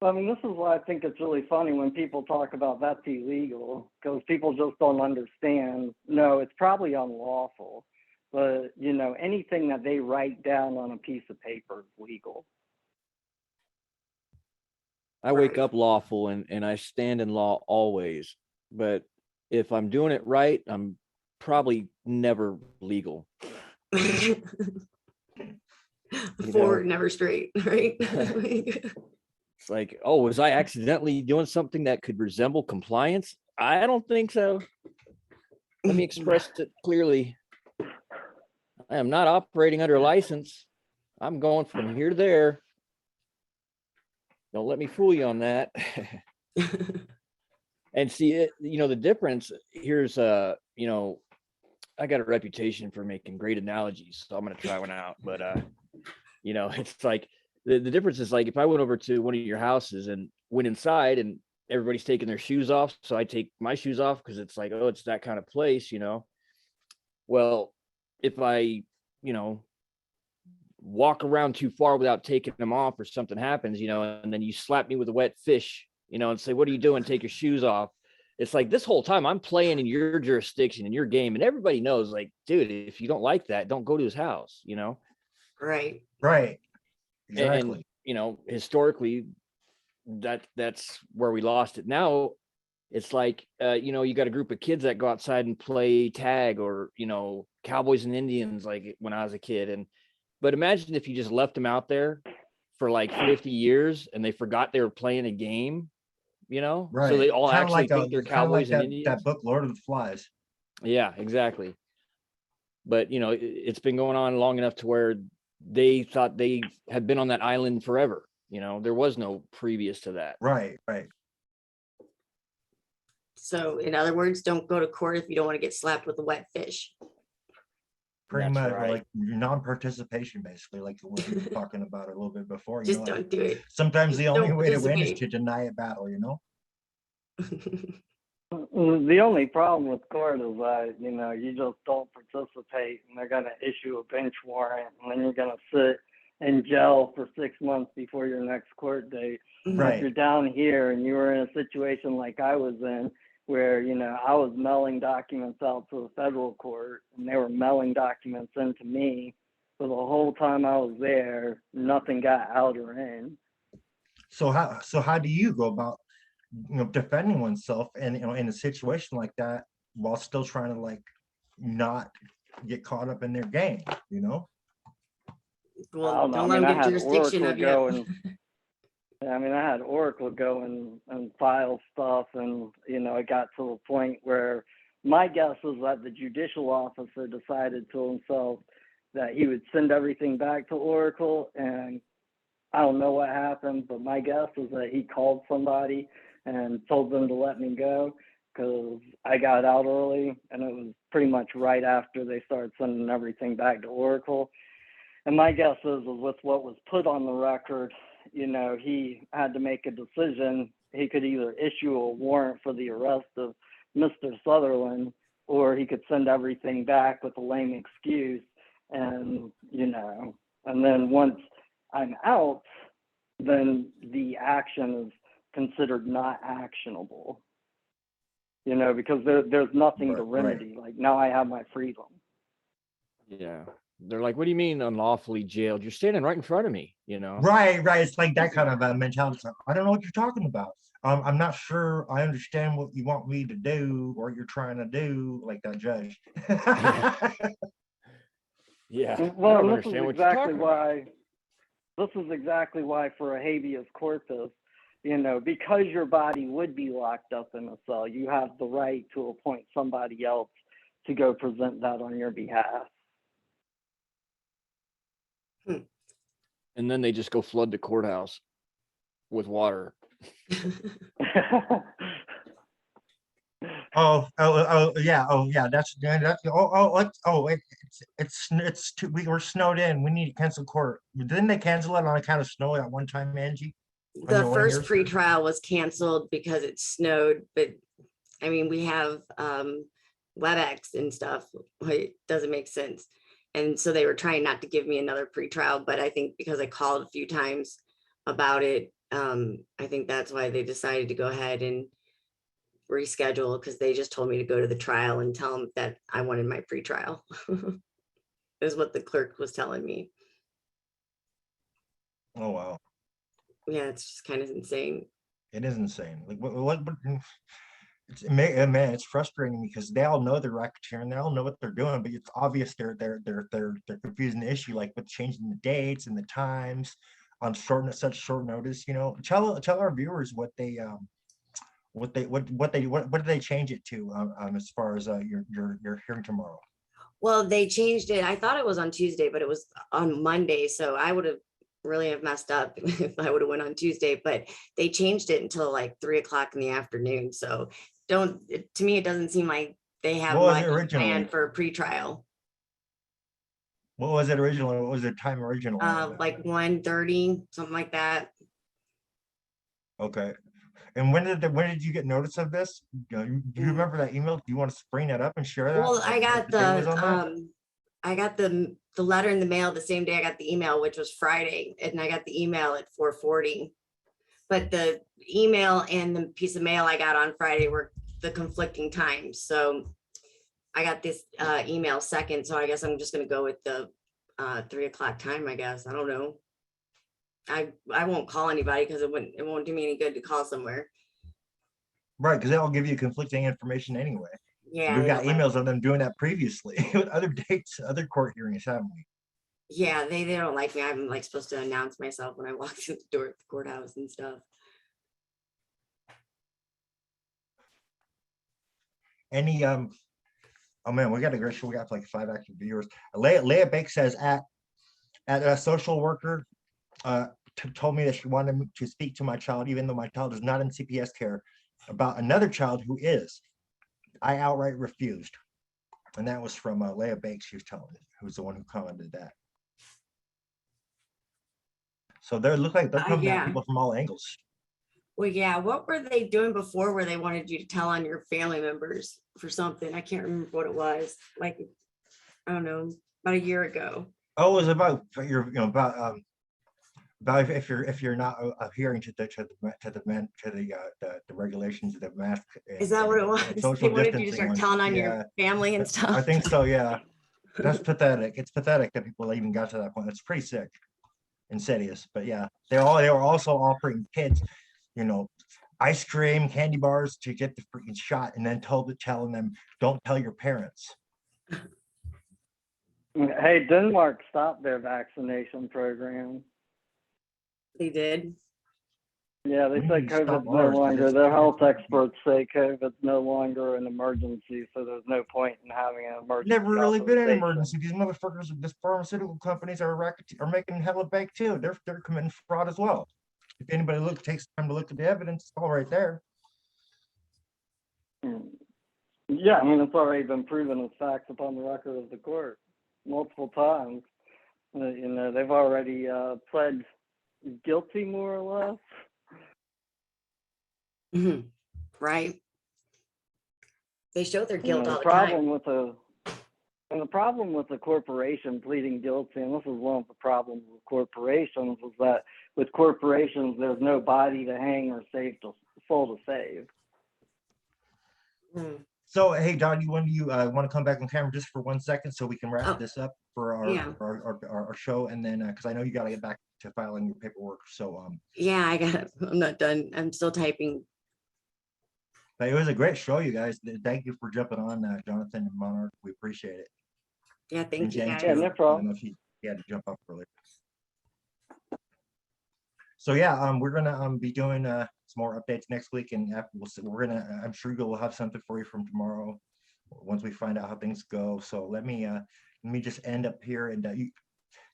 I mean, this is why I think it's really funny when people talk about that's illegal, because people just don't understand. No, it's probably unlawful, but anything that they write down on a piece of paper is legal. I wake up lawful and I stand in law always, but if I'm doing it right, I'm probably never legal. Forward, never straight, right? It's like, oh, was I accidentally doing something that could resemble compliance? I don't think so. Let me express it clearly. I am not operating under license. I'm going from here to there. Don't let me fool you on that. And see it, the difference here's I got a reputation for making great analogies, so I'm going to try one out. But it's like the difference is like if I went over to one of your houses and went inside and everybody's taking their shoes off, so I take my shoes off because it's like, oh, it's that kind of place. Well, if I walk around too far without taking them off or something happens, and then you slap me with a wet fish, and say, what are you doing? Take your shoes off. It's like this whole time I'm playing in your jurisdiction, in your game, and everybody knows, like, dude, if you don't like that, don't go to his house, Right. Right. Exactly. And historically, that's where we lost it. Now it's like, you got a group of kids that go outside and play tag or, cowboys and Indians, like when I was a kid. But imagine if you just left them out there for like 50 years and they forgot they were playing a game, Right. so they all Kinda actually like think they're kinda like cowboys and Indians. that book, Lord of the Flies. Yeah, exactly. But it's been going on long enough to where they thought they had been on that island forever. There was no previous to that. Right. So in other words, don't go to court if you don't want to get slapped with a wet fish. Pretty That's much right. like non-participation, basically, like what we were talking about a little bit before. Just don't do it. Sometimes the only Don't way to win is participate. to deny a battle, The only problem with court is that, you just don't participate and they're going to issue a bench warrant and then you're going to sit in jail for 6 months before your next court date. Right. If you're down here and you were in a situation like I was in, where, I was mailing documents out to the federal court and they were mailing documents into me. For the whole time I was there, nothing got out or in. So how do you go about, defending oneself and, in a situation like that while still trying to like not get caught up in their game, Well, don't let them get jurisdiction of you. I had Oracle go and file stuff, and it got to a point where my guess is that the judicial officer decided to himself that he would send everything back to Oracle, and I don't know what happened, but my guess is that he called somebody and told them to let me go because I got out early, and it was pretty much right after they started sending everything back to Oracle. And my guess is with what was put on the record, he had to make a decision. He could either issue a warrant for the arrest of Mr. Sutherland, or he could send everything back with a lame excuse. And, and then once I'm out, then the action is considered not actionable, because there's nothing to remedy. Right. Like now I have my freedom. Yeah. They're like, what do you mean unlawfully jailed? You're standing right in front of me, Right. It's like that kind of mentality. I don't know what you're talking about. I'm not sure I understand what you want me to do or you're trying to do, like that judge. Yeah. Well, this is exactly why for a habeas corpus, because your body would be locked up in a cell, you have the right to appoint somebody else to go present that on your behalf. And then they just go flood the courthouse with water. Yeah. We were snowed in. We need to cancel court. Didn't they cancel it on account of snow at one time, Angie? The first pre-trial was canceled because it snowed, but we have WebEx and stuff. It doesn't make sense. And so they were trying not to give me another pretrial, but I think because I called a few times about it, I think that's why they decided to go ahead and reschedule, because they just told me to go to the trial and tell them that I wanted my pretrial. Is what the clerk was telling me. Oh, wow. Yeah, it's just kind of insane. It is insane. Like what Man, it's frustrating because they all know they're racketeering, they all know what they're doing, but it's obvious they're confusing the issue, like with changing the dates and the times on such short notice. Tell our viewers what did they change it to, as far as your hearing tomorrow. Well, they changed it. I thought it was on Tuesday, but it was on Monday. So I would have really have messed up if I would have went on Tuesday, but they changed it until like 3 o'clock in the afternoon. So to me, it doesn't seem like they have What was much it originally? planned for a pretrial. What was it originally? What was the time originally? Like 1:30, something like that. Okay. And when did you get notice of this? Do you remember that email? Do you want to bring that up and share that? Well, I got The date was on that? I got the letter in the mail the same day I got the email, which was Friday, and I got the email at 4:40. But the email and the piece of mail I got on Friday were the conflicting times. So I got this email second. So I guess I'm just gonna go with the 3 o'clock time, I guess. I don't know. I won't call anybody because it won't do me any good to call somewhere. Right, because they'll give you conflicting information anyway. Yeah. We've they got don't like- emails of them doing that previously with other dates, other court hearings, haven't we? Yeah, they don't like me. I'm like supposed to announce myself when I walk through the door at the courthouse and stuff. Any oh man, we got a great show. We got like 5 active viewers. Leah Bake says at a social worker told me that she wanted me to speak to my child, even though my child is not in CPS care, about another child who is. I outright refused. And that was from Leah Bakes, she was telling me, who's the one who commented that. So they look like they're coming Yeah. at people from all angles. Well, yeah. What were they doing before where they wanted you to tell on your family members for something? I can't remember what it was. Like, I don't know, about a year ago. Oh, it was about about if you're not adhering to the regulations of the mask. Is that what it was? Social They wanted you to distancing start ones. telling on Yeah. your family and stuff. I think so, yeah. That's pathetic. It's pathetic that people even got to that point. It's pretty sick, insidious. But yeah, they were also offering kids, ice cream, candy bars to get the freaking shot, and then telling them, don't tell your parents. Hey, Denmark stopped their vaccination program. They did. Yeah, they say Stop COVID's no ours, longer, because their it's health crazy. experts say COVID's no longer an emergency, so there's no point in having an emergency. Never really been an authorization. emergency. These motherfuckers, these pharmaceutical companies are making hella bank too. They're committing fraud as well. If anybody takes time to look at the evidence, it's all right there. Yeah, I mean, it's already been proven as facts upon the record of the court multiple times. They've already pled guilty, more or less. Mhm. Right. They show their guilt all The the problem time. the problem with the corporation pleading guilty, and this is one of the problems with corporations, is that with corporations there's no body to hang or soul to save. Mm. So, hey, Don, you want to come back on camera just for 1 second so we can wrap Oh, this up for our yeah. our show, and then because I know you got to get back to filing your paperwork. So, Yeah, I'm not done. I'm still typing. but it was a great show, you guys. Thank you for jumping on, Jonathan and Monarch. We appreciate it. Yeah, thank And you Jen, guys. Yeah, too. no I don't problem. know if he had to jump up earlier. So yeah, we're gonna be doing some more updates next week, and I'm sure we'll have something for you from tomorrow once we find out how things go. So let me just end up here and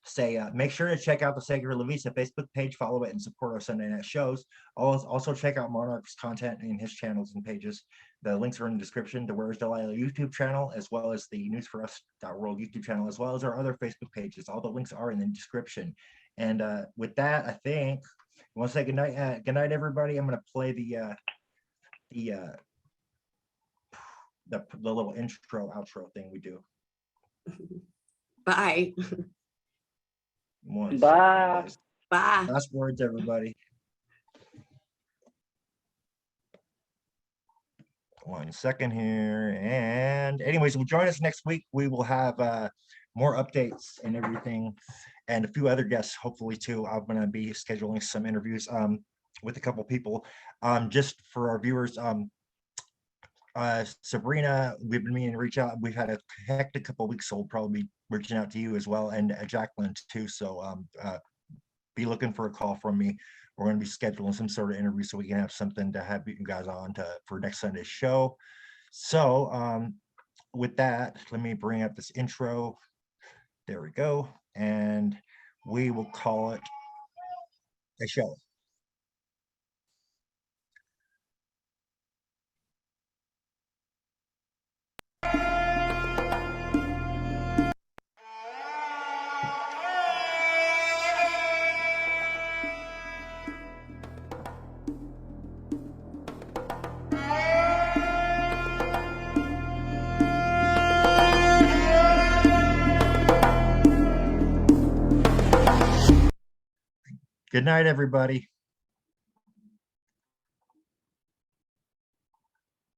say make sure to check out the Sacred Levisa Facebook page, follow it, and support our Sunday night shows. Also check out Monarch's content in his channels and pages. The links are in the description. The Where's Delilah YouTube channel, as well as the News for Us.world YouTube channel, as well as our other Facebook pages. All the links are in the description. And with that, I think I want to say good night, everybody. I'm going to play the little intro outro thing we do. Bye. One Bye. second, Bye. guys. Last words, everybody. 1 second here. And anyways, we'll join us next week. We will have more updates and everything, and a few other guests, hopefully too. I'm going to be scheduling some interviews with a couple people. Just for our viewers, Sabrina, we've been meaning to reach out. We've had a hectic couple of weeks, so we'll probably be reaching out to you as well, and Jacqueline too. So be looking for a call from me. We're going to be scheduling some sort of interview so we can have something to have you guys on for next Sunday's show. So with that, let me bring up this intro. There we go. And we will call it a show. Good night, everybody.